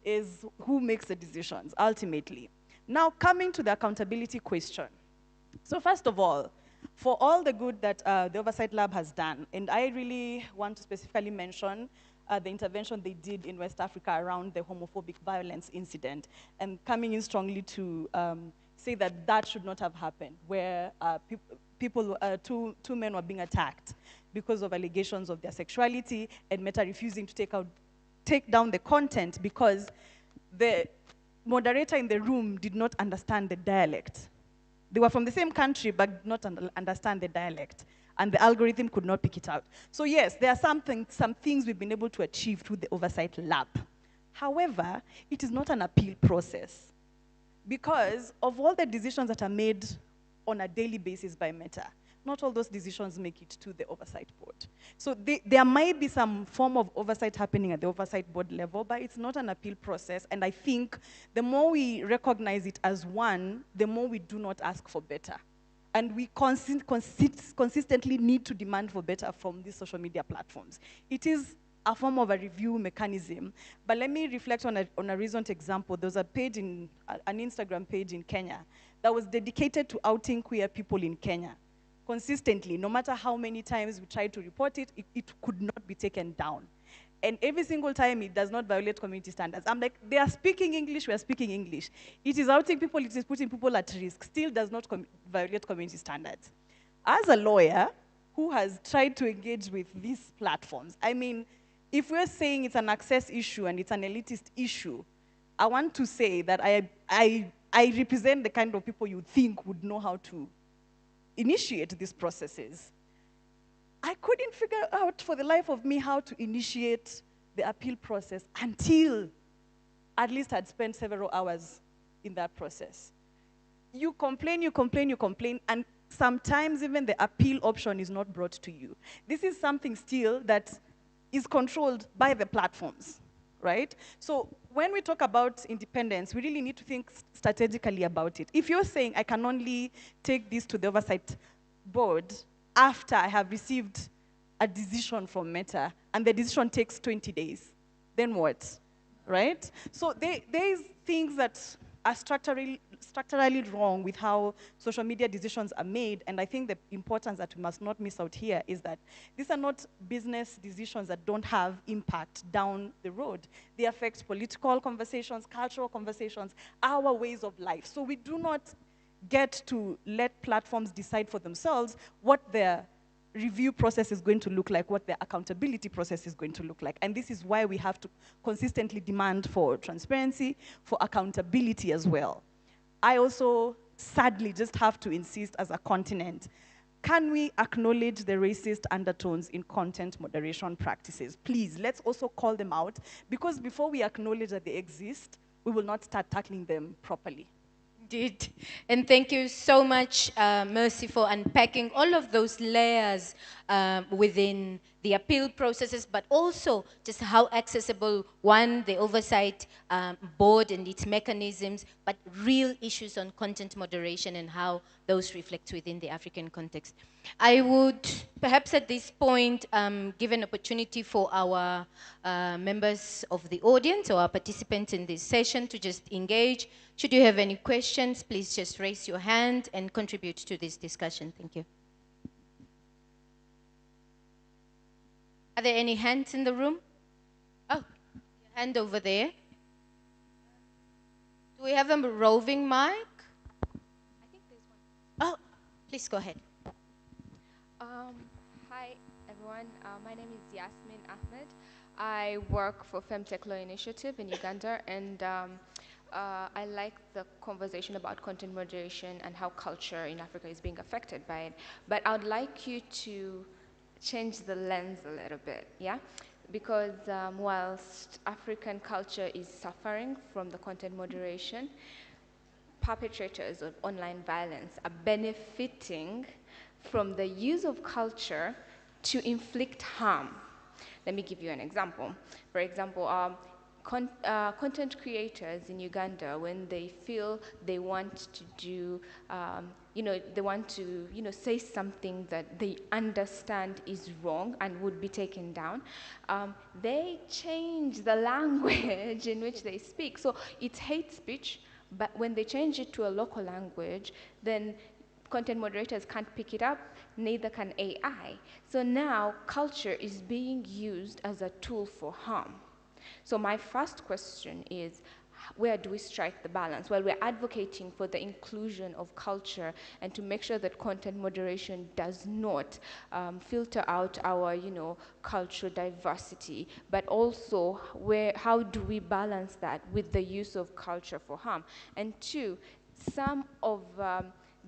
[SPEAKER 2] is who makes the decisions, ultimately. Now, coming to the accountability question. So first of all, for all the good that the Oversight Lab has done, and I really want to specifically mention the intervention they did in West Africa around the homophobic violence incident, and coming in strongly to say that that should not have happened, where two men were being attacked because of allegations of their sexuality, and Meta refusing to take down the content because the moderator in the room did not understand the dialect. They were from the same country, but did not understand the dialect, and the algorithm could not pick it out. So yes, there are some things we've been able to achieve through the Oversight Lab. However, it is not an appeal process, because of all the decisions that are made on a daily basis by Meta, not all those decisions make it to the Oversight Board. So there might be some form of oversight happening at the Oversight Board level, but it's not an appeal process, and I think the more we recognize it as one, the more we do not ask for better. And we consistently need to demand for better from these social media platforms. It is a form of a review mechanism, but let me reflect on a recent example. There was a page an Instagram page in Kenya that was dedicated to outing queer people in Kenya. Consistently, no matter how many times we tried to report it, it could not be taken down. And every single time it does not violate community standards. I'm like, they are speaking English, we are speaking English. It is outing people, it is putting people at risk, still does not violate community standards. As a lawyer who has tried to engage with these platforms, I mean, if we're saying it's an access issue and it's an elitist issue, I want to say that I represent the kind of people you think would know how to initiate these processes. I couldn't figure out for the life of me how to initiate the appeal process until at least I'd spent several hours in that process. You complain, you complain, you complain, and sometimes even the appeal option is not brought to you. This is something still that is controlled by the platforms, right? So when we talk about independence, we really need to think strategically about it. If you're saying, I can only take this to the Oversight Board after I have received a decision from Meta, and the decision takes 20 days, then what, right? So there's things that are structurally wrong with how social media decisions are made, and I think the importance that we must not miss out here is that these are not business decisions that don't have impact down the road. They affect political conversations, cultural conversations, our ways of life. So we do not get to let platforms decide for themselves what their review process is going to look like, what their accountability process is going to look like. And this is why we have to consistently demand for transparency, for accountability as well. I also sadly just have to insist as a continent, can we acknowledge the racist undertones in content moderation practices? Please, let's also call them out, because before we acknowledge that they exist, we will not start tackling them properly.
[SPEAKER 1] Indeed. And thank you so much, Mercy, for unpacking all of those layers within the appeal processes, but also just how accessible, one, the Oversight Board and its mechanisms, but real issues on content moderation and how those reflect within the African context. I would perhaps at this point give an opportunity for our members of the audience or our participants in this session to just engage. Should you have any questions, please just raise your hand and contribute to this discussion. Thank you. Are there any hands in the room? Oh, your hand over there. Do we have a roving mic? I think there's one. Oh, please go ahead.
[SPEAKER 7] Hi, everyone. My name is Yasmin Ahmed. I work for Femtech Law Initiative in Uganda, and I like the conversation about content moderation and how culture in Africa is being affected by it. But I would like you to change the lens a little bit, yeah? Because whilst African culture is suffering from the content moderation, perpetrators of online violence are benefiting from the use of culture to inflict harm. Let me give you an example. For example, content creators in Uganda, when they feel they want to do, they want to, say something that they understand is wrong and would be taken down, they change the language in which they speak. So it's hate speech, but when they change it to a local language, then content moderators can't pick it up, neither can AI. So now culture is being used as a tool for harm. So my first question is, where do we strike the balance? Well, we're advocating for the inclusion of culture and to make sure that content moderation does not filter out our, cultural diversity, but also how do we balance that with the use of culture for harm? And two, some of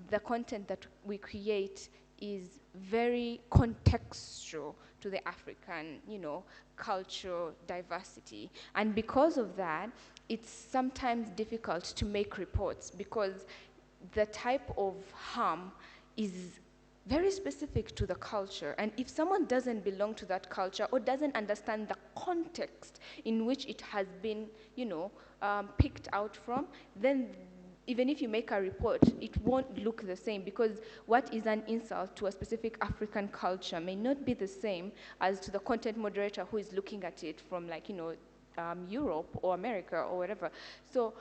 [SPEAKER 7] the content that we create is very contextual to the African, cultural diversity. And because of that, it's sometimes difficult to make reports because the type of harm is very specific to the culture. And if someone doesn't belong to that culture or doesn't understand the context in which it has been, picked out from, then even if you make a report, it won't look the same because what is an insult to a specific African culture may not be the same as to the content moderator who is looking at it from Europe or America or whatever. So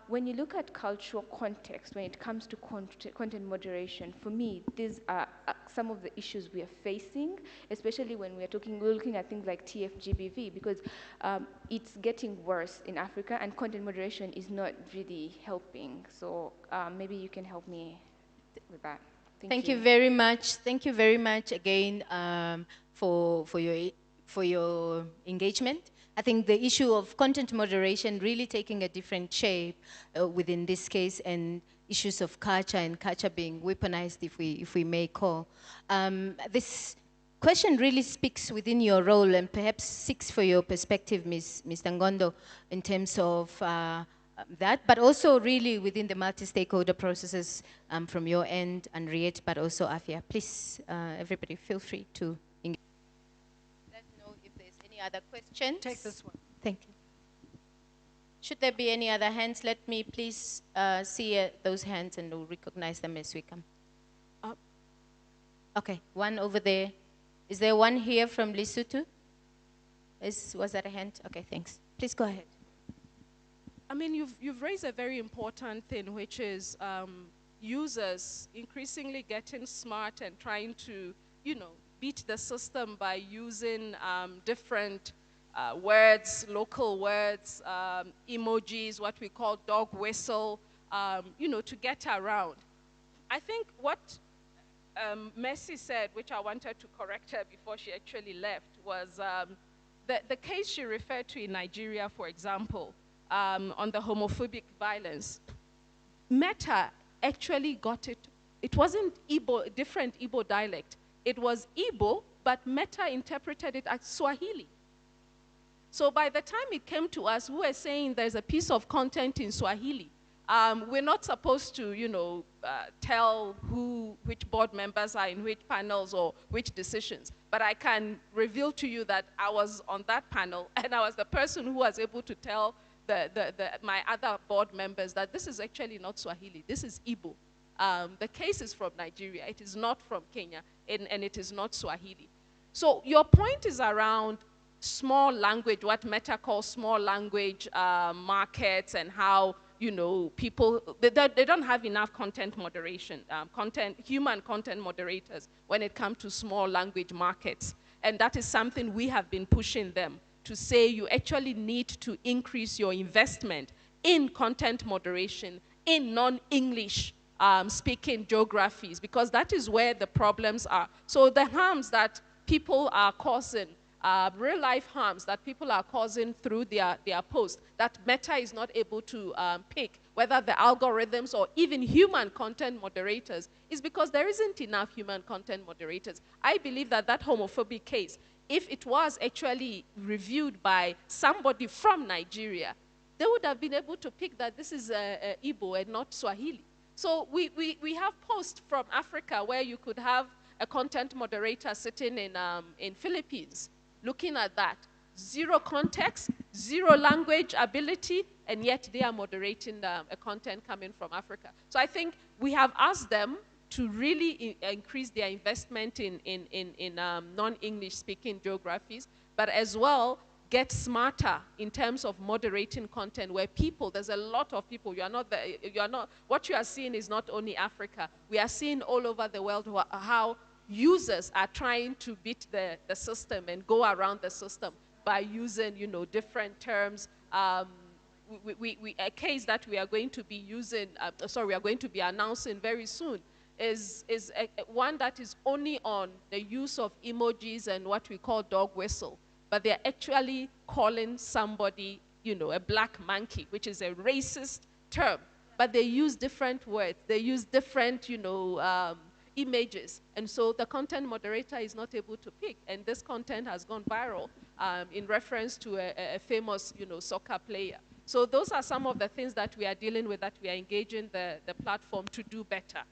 [SPEAKER 7] when you look at cultural context, when it comes to content moderation, for me, these are some of the issues we are facing, especially when we're looking at things like TFGBV, because it's getting worse in Africa and content moderation is not really helping. So maybe you can help me with that.
[SPEAKER 1] Thank you very much. Thank you very much again for your engagement. I think the issue of content moderation really taking a different shape within this case, and issues of culture and culture being weaponized, if we may call. This question really speaks within your role and perhaps seeks for your perspective, Ms. Ngondo, in terms of that, but also really within the multi-stakeholder processes from your end, Henriette, but also Afia. Please, everybody, feel free to engage. Let us know if there's any other questions.
[SPEAKER 5] Take this one.
[SPEAKER 1] Thank you. Should there be any other hands, let me please see those hands and we'll recognize them as we come. Okay, one over there. Is there one here from Lesotho? Was that a hand? Okay, thanks. Please go ahead.
[SPEAKER 6] I mean, you've raised a very important thing, which is users increasingly getting smart and trying to, beat the system by using different words, local words, emojis, what we call dog whistle, to get around. I think what Mercy said, which I wanted to correct her before she actually left, was the case she referred to in Nigeria, for example, on the homophobic violence. Meta actually got it. It wasn't Igbo, different Igbo dialect. It was Igbo, but Meta interpreted it as Swahili. So by the time it came to us, we were saying there's a piece of content in Swahili. We're not supposed to, tell which board members are in which panels or which decisions. But I can reveal to you that I was on that panel, and I was the person who was able to tell my other board members that this is actually not Swahili, this is Igbo. The case is from Nigeria, it is not from Kenya, and it is not Swahili. So your point is around small language, what Meta calls small language markets, and how, people, they don't have enough content moderation, human content moderators when it comes to small language markets. And that is something we have been pushing them to say you actually need to increase your investment in content moderation in non-English speaking geographies, because that is where the problems are. So the harms that people are causing, real life harms that people are causing through their posts, that Meta is not able to pick, whether the algorithms or even human content moderators, is because there isn't enough human content moderators. I believe that homophobic case, if it was actually reviewed by somebody from Nigeria, they would have been able to pick that this is Igbo and not Swahili. So we have posts from Africa where you could have a content moderator sitting in Philippines looking at that. Zero context, zero language ability, and yet they are moderating a content coming from Africa. So I think we have asked them to really increase their investment in non-English speaking geographies, but as well get smarter in terms of moderating content where people, there's a lot of people, what you are seeing is not only Africa. We are seeing all over the world how users are trying to beat the system and go around the system by using, different terms. A case that we are going to be using, we are going to be announcing very soon is one that is only on the use of emojis and what we call dog whistle. But they're actually calling somebody, a black monkey, which is a racist term. But they use different words. They use different, images. And so the content moderator is not able to pick. And this content has gone viral in reference to a famous, soccer player. So those are some of the things that we are dealing with, that we are engaging the platform to do better.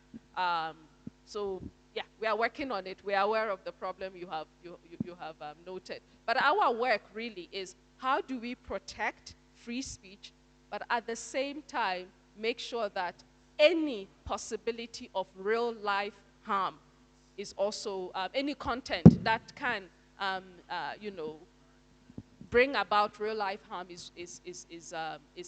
[SPEAKER 6] So yeah, we are working on it. We are aware of the problem you have noted. But our work really is, how do we protect free speech, but at the same time make sure that any possibility of real life harm is also, any content that can, bring about real life harm is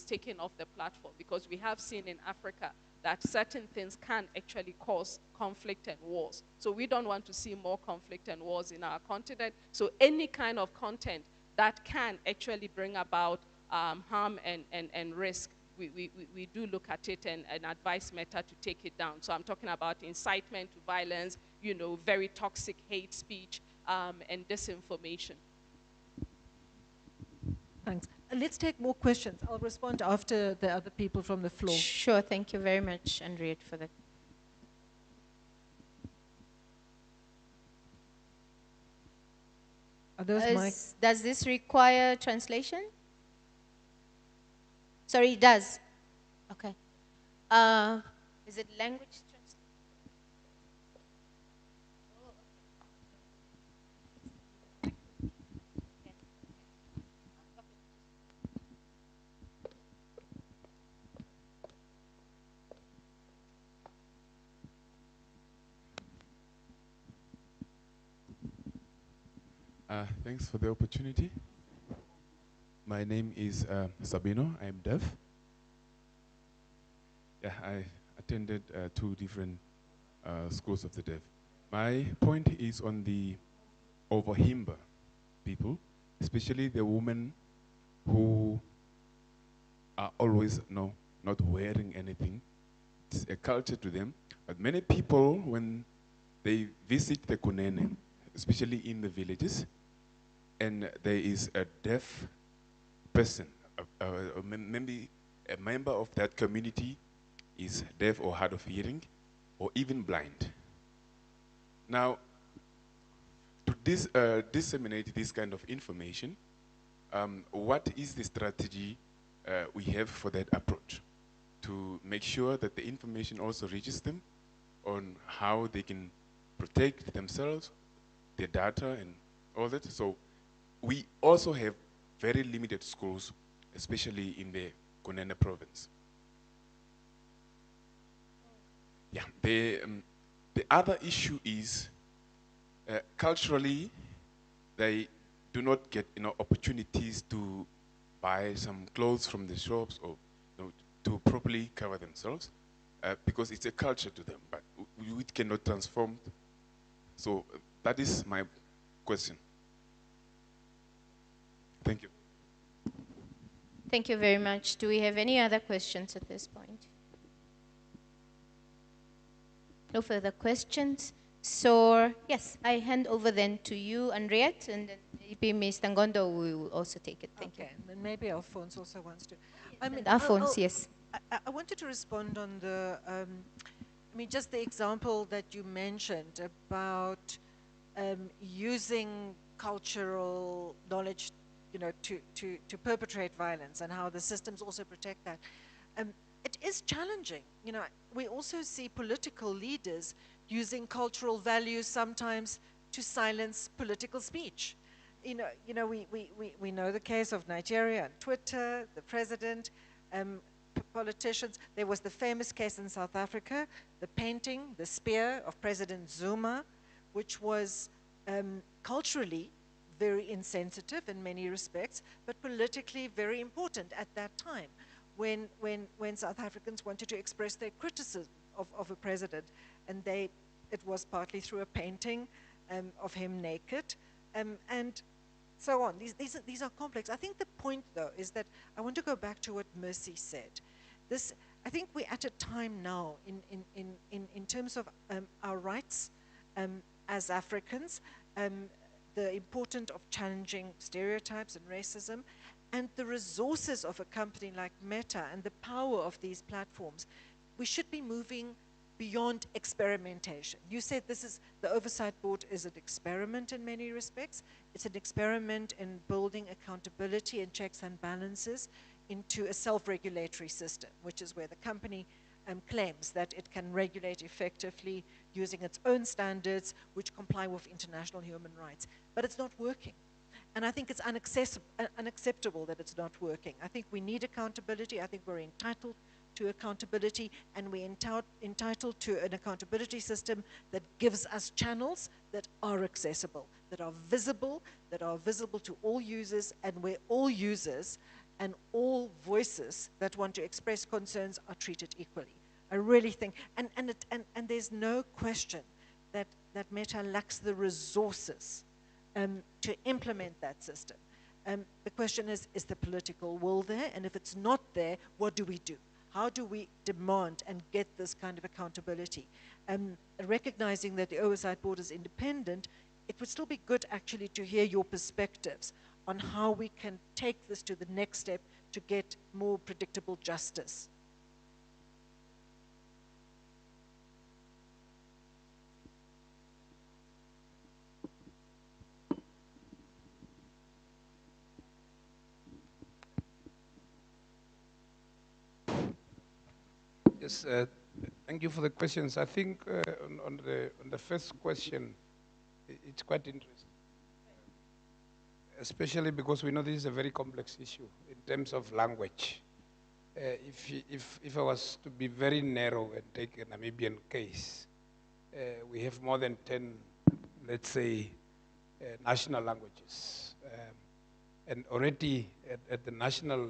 [SPEAKER 6] taken off the platform, because we have seen in Africa that certain things can actually cause conflict and wars. So we don't want to see more conflict and wars in our continent. So any kind of content that can actually bring about harm and risk, we do look at it and advise Meta to take it down. So I'm talking about incitement to violence, very toxic hate speech, and disinformation.
[SPEAKER 5] Thanks. Let's take more questions. I'll respond after the other people from the floor.
[SPEAKER 1] Sure, thank you very much, Henriette, for that.
[SPEAKER 5] Are those
[SPEAKER 1] does this require translation? Sorry, it does. Okay. Is it language translation?
[SPEAKER 8] Thanks for the opportunity. My name is Sabino. I'm deaf. Yeah, I attended 2 different schools of the deaf. My point is on the Ovahimba people, especially the women who are always not wearing anything. It's a culture to them. But many people, when they visit the Kunene, especially in the villages, and there is a deaf person, maybe a member of that community is deaf or hard of hearing, or even blind. Now, to disseminate this kind of information, what is the strategy we have for that approach, to make sure that the information also reaches them on how they can protect themselves, their data, and all that? So we also have very limited schools, especially in the Kunene province. Yeah, the other issue is culturally, they do not get opportunities to buy some clothes from the shops, or to properly cover themselves, because it's a culture to them, but we cannot transform. So that is my question. Thank you.
[SPEAKER 1] Thank you very much. Do we have any other questions at this point? No further questions. So, yes, I hand over then to you, Henriette, and then maybe Ms. Tangondo will also take it. Thank you.
[SPEAKER 5] And maybe Alphonse also wants to.
[SPEAKER 1] Alphonse, yes.
[SPEAKER 5] I wanted to respond on the, just the example that you mentioned about using cultural knowledge to perpetrate violence, and how the systems also protect that. It is challenging. We also see political leaders using cultural values sometimes to silence political speech. We know the case of Nigeria and Twitter, the president, politicians. There was the famous case in South Africa, the painting, the spear of President Zuma, which was culturally very insensitive in many respects, but politically very important at that time when South Africans wanted to express their criticism of a president. And it was partly through a painting of him naked, and so on. These are complex. I think the point, though, is that I want to go back to what Mercy said. I think we're at a time now in terms of our rights as Africans, the importance of challenging stereotypes and racism, and the resources of a company like Meta and the power of these platforms. We should be moving beyond experimentation. You said the Oversight Board is an experiment in many respects. It's an experiment in building accountability and checks and balances into a self-regulatory system, which is where the company claims that it can regulate effectively using its own standards, which comply with international human rights. But it's not working. And I think it's unacceptable that it's not working. I think we need accountability. I think we're entitled to accountability, and we're entitled to an accountability system that gives us channels that are accessible, that are visible to all users, and where all users and all voices that want to express concerns are treated equally. I really think, and there's no question that Meta lacks the resources to implement that system. The question is the political will there? And if it's not there, what do we do? How do we demand and get this kind of accountability? Recognizing that the Oversight Board is independent, it would still be good actually to hear your perspectives on how we can take this to the next step to get more predictable justice.
[SPEAKER 4] Yes, thank you for the questions. I think on the first question, it's quite interesting, especially because we know this is a very complex issue in terms of language. If I was to be very narrow and take a Namibian case, we have more than 10, let's say, national languages. And already at the national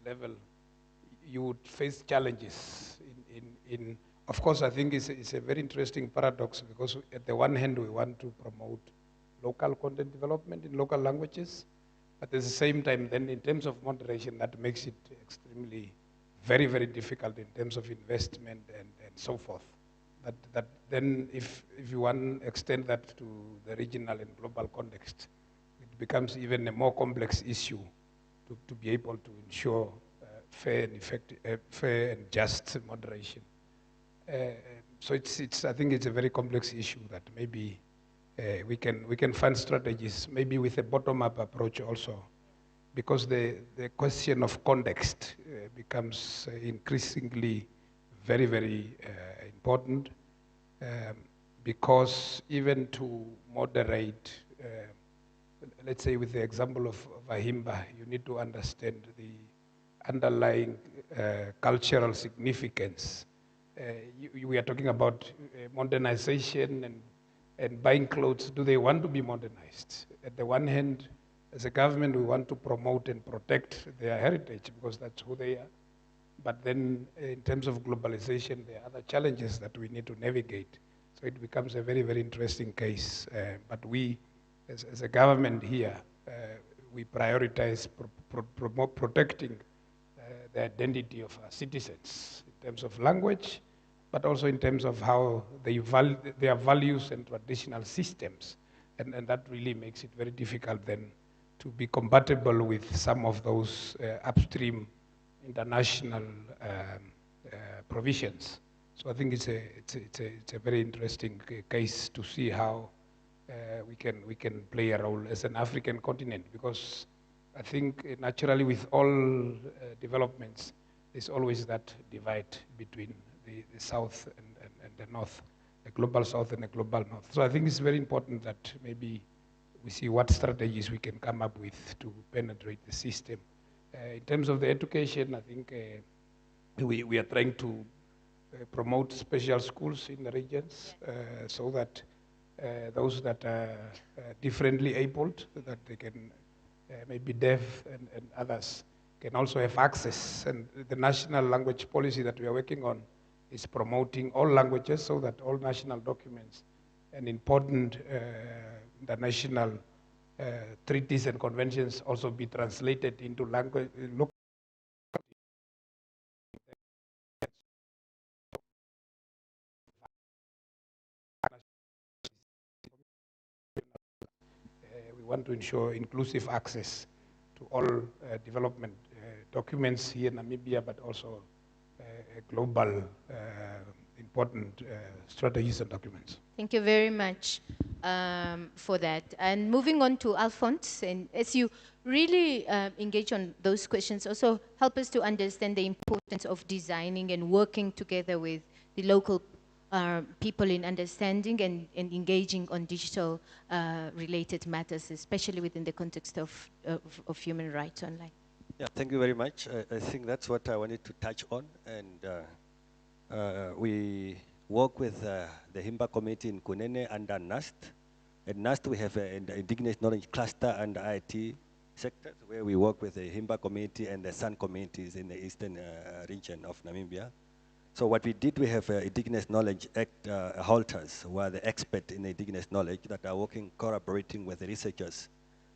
[SPEAKER 4] level, you would face challenges of course, I think it's a very interesting paradox, because at the one hand, we want to promote local content development in local languages, but at the same time, then in terms of moderation, that makes it extremely, very, very difficult in terms of investment and so forth. That then, if you want to extend that to the regional and global context, it becomes even a more complex issue to be able to ensure fair and effective, fair and just moderation. So I think it's a very complex issue that maybe we can find strategies, maybe with a bottom-up approach also, because the question of context becomes increasingly very, very important, because even to moderate, let's say with the example of Ovahimba, you need to understand the underlying cultural significance. We are talking about modernization and buying clothes. Do they want to be modernized? At the one hand, as a government, we want to promote and protect their heritage because that's who they are. But then in terms of globalization, there are other challenges that we need to navigate. So it becomes a very, very interesting case. But we, as a government here, we prioritize protecting the identity of our citizens in terms of language, but also in terms of how their values and traditional systems. And that really makes it very difficult then to be compatible with some of those upstream international provisions. So I think it's a very interesting case to see how we can play a role as an African continent, because I think naturally with all developments, there's always that divide between the South and the North, the global South and the global North. So I think it's very important that maybe we see what strategies we can come up with to penetrate the system. In terms of the education, I think we are trying to promote special schools in the regions so that those that are differently abled, that they can maybe deaf and others can also have access. And the national language policy that we are working on is promoting all languages so that all national documents and important international treaties and conventions also be translated into language, local. We want to ensure inclusive access to all development documents here in Namibia, but also global important strategies and documents.
[SPEAKER 1] Thank you very much for that. And moving on to Alphonse, and as you really engage on those questions, also help us to understand the importance of designing and working together with the local people in understanding and engaging on digital related matters, especially within the context of human rights online.
[SPEAKER 3] Yeah, thank you very much. I think that's what I wanted to touch on. And we work with the Himba community in Kunene under NAST. At NAST, we have an indigenous knowledge cluster under IT sector, where we work with the Himba community and the San communities in the eastern region of Namibia. So what we did, we have Indigenous Knowledge Act halters, who are the experts in indigenous knowledge that are working, collaborating with the researchers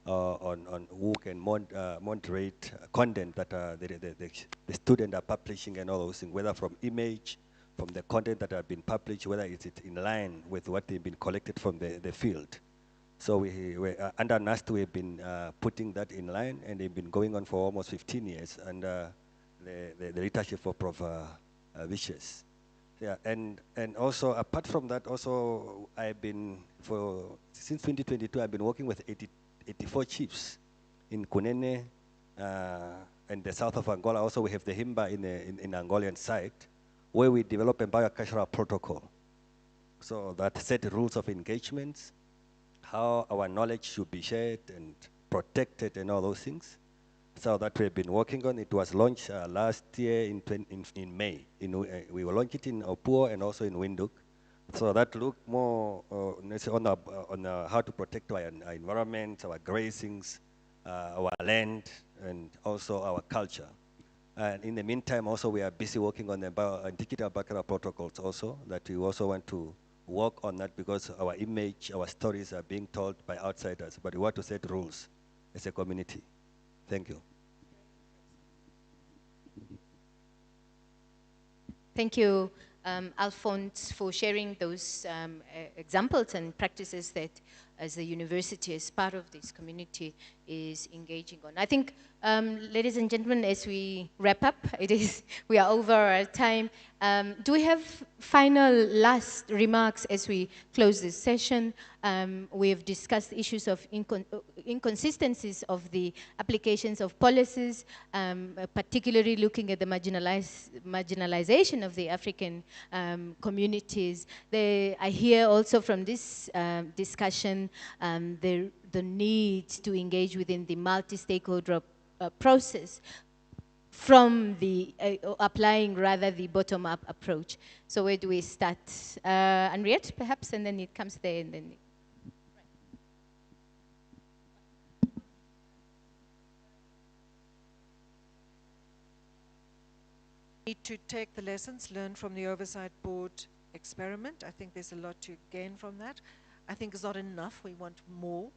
[SPEAKER 3] on who can moderate content that the students are publishing and all those things, whether from image, from the content that have been published, whether it's in line with what they've been collected from the field. So under NAST, we've been putting that in line, and they've been going on for almost 15 years under the leadership of Prof. Vicious. Yeah, and also apart from that, also I've been since 2022, I've been working with 84 chiefs in Kunene and the south of Angola. Also, we have the Himba in Angolan side, where we develop a biocultural protocol. So that set rules of engagements, how our knowledge should be shared and protected and all those things. So that we've been working on. It was launched last year in May. We will launch it in Opuo and also in Windhoek. So that looked more on how to protect our environment, our grazings, our land, and also our culture. And in the meantime, also we are busy working on the digital biocultural protocols also, that we also want to work on that, because our image, our stories are being told by outsiders, but we want to set rules as a community. Thank you.
[SPEAKER 1] Thank you, Alphonse, for sharing those examples and practices that, as a university, as part of this community, is engaging on. I think, ladies and gentlemen, as we wrap up, we are over our time. Do we have final last remarks as we close this session? We have discussed issues of inconsistencies of the applications of policies, particularly looking at the marginalization of the African communities. I hear also from this discussion the need to engage within the multi-stakeholder process from the applying rather the bottom-up approach. So where do we start? Henriette, perhaps, and then it comes there, and then.
[SPEAKER 5] Need to take the lessons learned from the Oversight Board experiment. I think there's a lot to gain from that. I think it's not enough. We want more.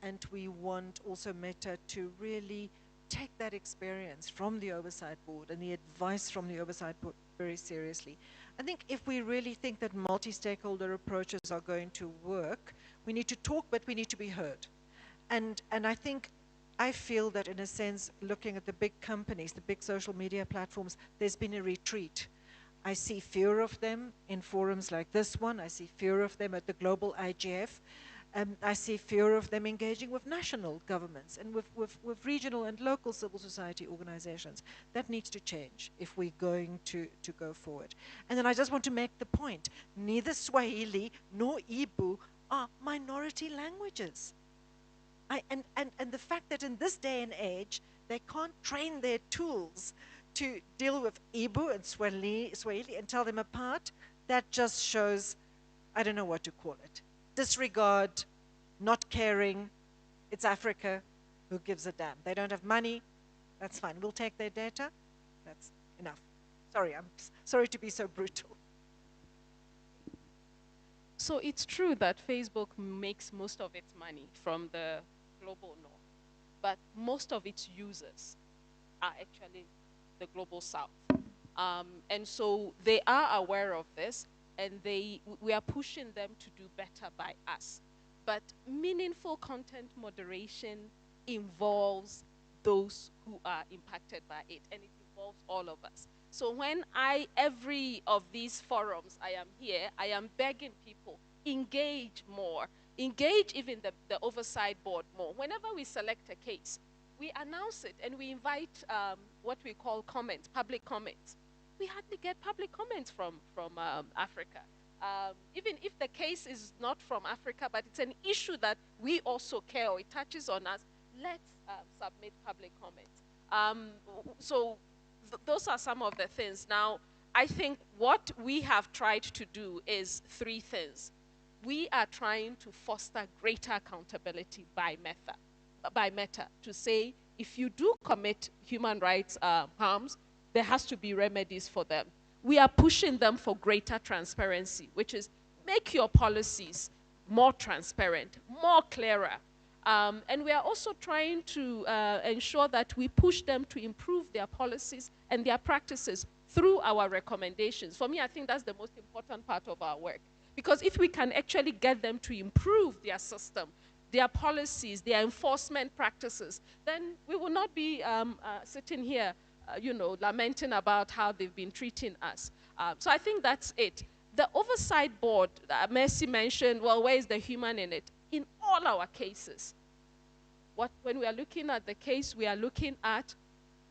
[SPEAKER 5] And we want also Meta to really take that experience from the Oversight Board and the advice from the Oversight Board very seriously. I think if we really think that multi-stakeholder approaches are going to work, we need to talk, but we need to be heard. And I feel that, in a sense, looking at the big companies, the big social media platforms, there's been a retreat. I see fewer of them in forums like this one. I see fewer of them at the global IGF. I see fear of them engaging with national governments and with regional and local civil society organizations. That needs to change if we're going to go forward. And then I just want to make the point, neither Swahili nor Igbo are minority languages. And the fact that in this day and age, they can't train their tools to deal with Igbo and Swahili and tell them apart, that just shows, I don't know what to call it. Disregard, not caring. It's Africa, who gives a damn? They don't have money, that's fine. We'll take their data, that's enough. Sorry, I'm sorry to be so brutal.
[SPEAKER 6] So it's true that Facebook makes most of its money from the global north, but most of its users are actually the global south. And so they are aware of this, and we are pushing them to do better by us. But meaningful content moderation involves those who are impacted by it, and it involves all of us. So when every of these forums I am here, I am begging people, engage more, engage even the oversight board more. Whenever we select a case, we announce it and we invite what we call comments, public comments. We hardly get public comments from Africa. Even if the case is not from Africa, but it's an issue that we also care or it touches on us, let's submit public comments. So those are some of the things. Now, I think what we have tried to do is three things. We are trying to foster greater accountability by Meta, to say if you do commit human rights harms, there has to be remedies for them. We are pushing them for greater transparency, which is make your policies more transparent, more clearer. And we are also trying to ensure that we push them to improve their policies and their practices through our recommendations. For me, I think that's the most important part of our work. Because if we can actually get them to improve their system, their policies, their enforcement practices, then we will not be sitting here lamenting about how they've been treating us. So I think that's it. The oversight board, Mercy mentioned, well, where is the human in it? In all our cases, when we are looking at the case, we are looking at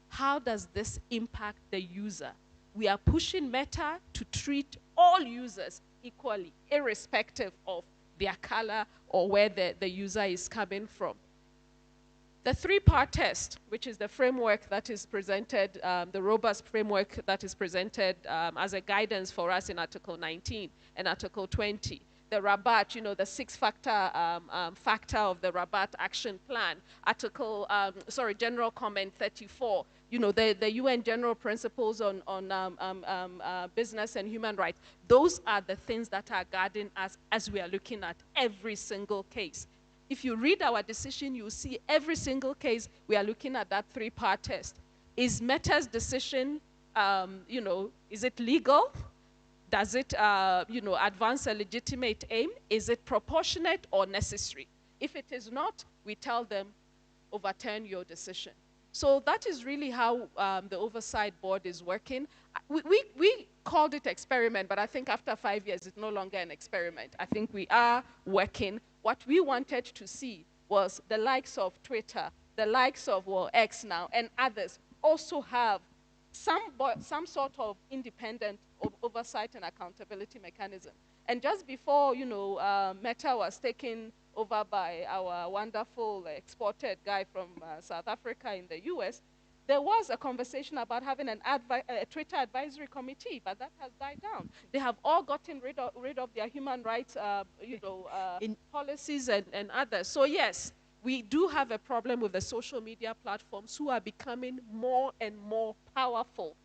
[SPEAKER 6] how does this impact the user? We are pushing Meta to treat all users equally, irrespective of their color or where the user is coming from. The three-part test, which is the framework that is presented, the robust framework that is presented as a guidance for us in Article 19 and Article 20. The Rabat, the six-factor factor of the Rabat action plan. General comment 34. The UN general principles on business and human rights. Those are the things that are guiding us as we are looking at every single case. If you read our decision, you'll see every single case we are looking at that three-part test. Is Meta's decision, is it legal? Does it, advance a legitimate aim? Is it proportionate or necessary? If it is not, we tell them, overturn your decision. So that is really how the oversight board is working. We called it experiment, but I think after 5 years, it's no longer an experiment. I think we are working. What we wanted to see was the likes of Twitter, the likes of X now, and others also have some sort of independent oversight and accountability mechanism. And just before, Meta was taken over by our wonderful exported guy from South Africa in the US, there was a conversation about having a Twitter advisory committee, but that has died down. They have all gotten rid of their human rights policies and others. So yes, we do have a problem with the social media platforms who are becoming more and more powerful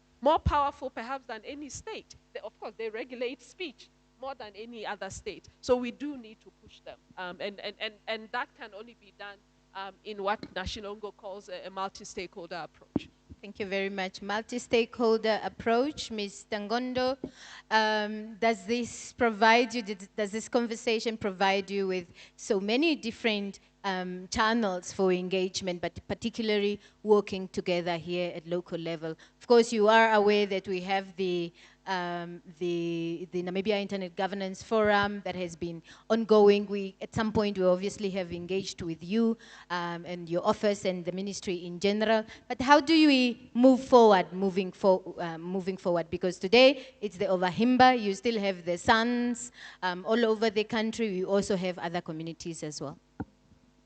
[SPEAKER 6] perhaps than any state. Of course, they regulate speech more than any other state. So we do need to push them. And that can only be done in what Nashilongo calls a multi-stakeholder approach.
[SPEAKER 1] Thank you very much. Multi-stakeholder approach, Ms. Tangondo. Does this conversation provide you with so many different channels for engagement, but particularly working together here at local level. Of course, you are aware that we have the Namibia Internet Governance Forum that has been ongoing. At some point, we obviously have engaged with you and your office and the ministry in general. But how do we move forward, moving forward? Because today, it's the Ovahimba. You still have the Sons all over the country. We also have other communities as well.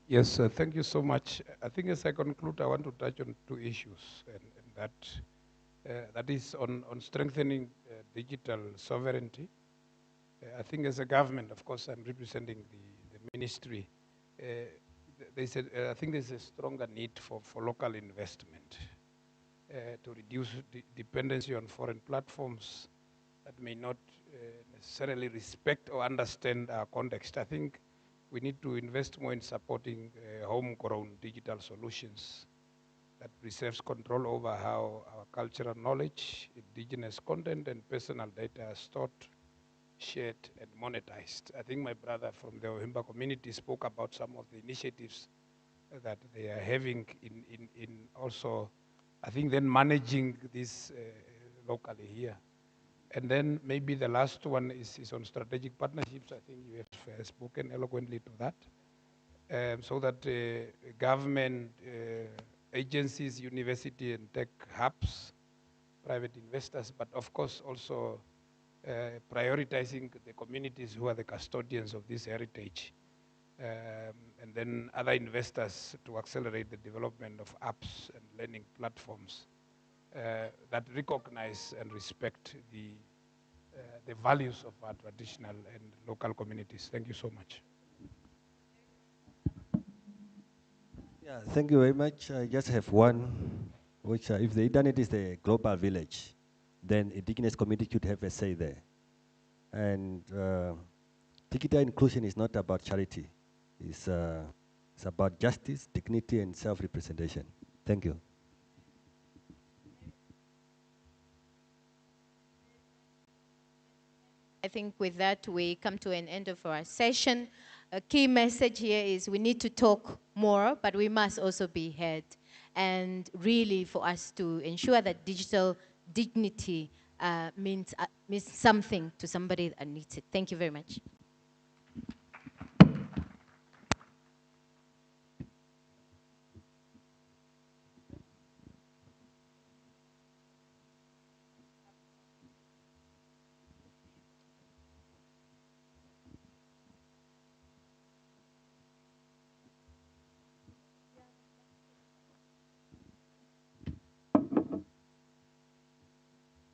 [SPEAKER 4] Yes, thank you so much. I think as I conclude, I want to touch on two issues, and that is on strengthening digital sovereignty. I think as a government, of course, I'm representing the ministry. I think there's a stronger need for local investment to reduce dependency on foreign platforms that may not necessarily respect or understand our context. I think we need to invest more in supporting homegrown digital solutions that preserves control over how our cultural knowledge, indigenous content, and personal data are stored, shared, and monetized. I think my brother from the Ovahimba community spoke about some of the initiatives that they are having in also, I think, then managing this locally here. And then maybe the last one is on strategic partnerships. I think you have spoken eloquently to that. So that government, agencies, university and tech hubs, private investors, but of course also prioritizing the communities who are the custodians of this heritage. And then other investors to accelerate the development of apps and learning platforms that recognize and respect the values of our traditional and local communities. Thank you so much.
[SPEAKER 3] Yeah, thank you very much. I just have one, which if the internet is the global village, then indigenous community should have a say there. And digital inclusion is not about charity. It's about justice, dignity, and self-representation. Thank you.
[SPEAKER 1] I think with that, we come to an end of our session. A key message here is we need to talk more, but we must also be heard. And really for us to ensure that digital dignity means something to somebody that needs it. Thank you very much.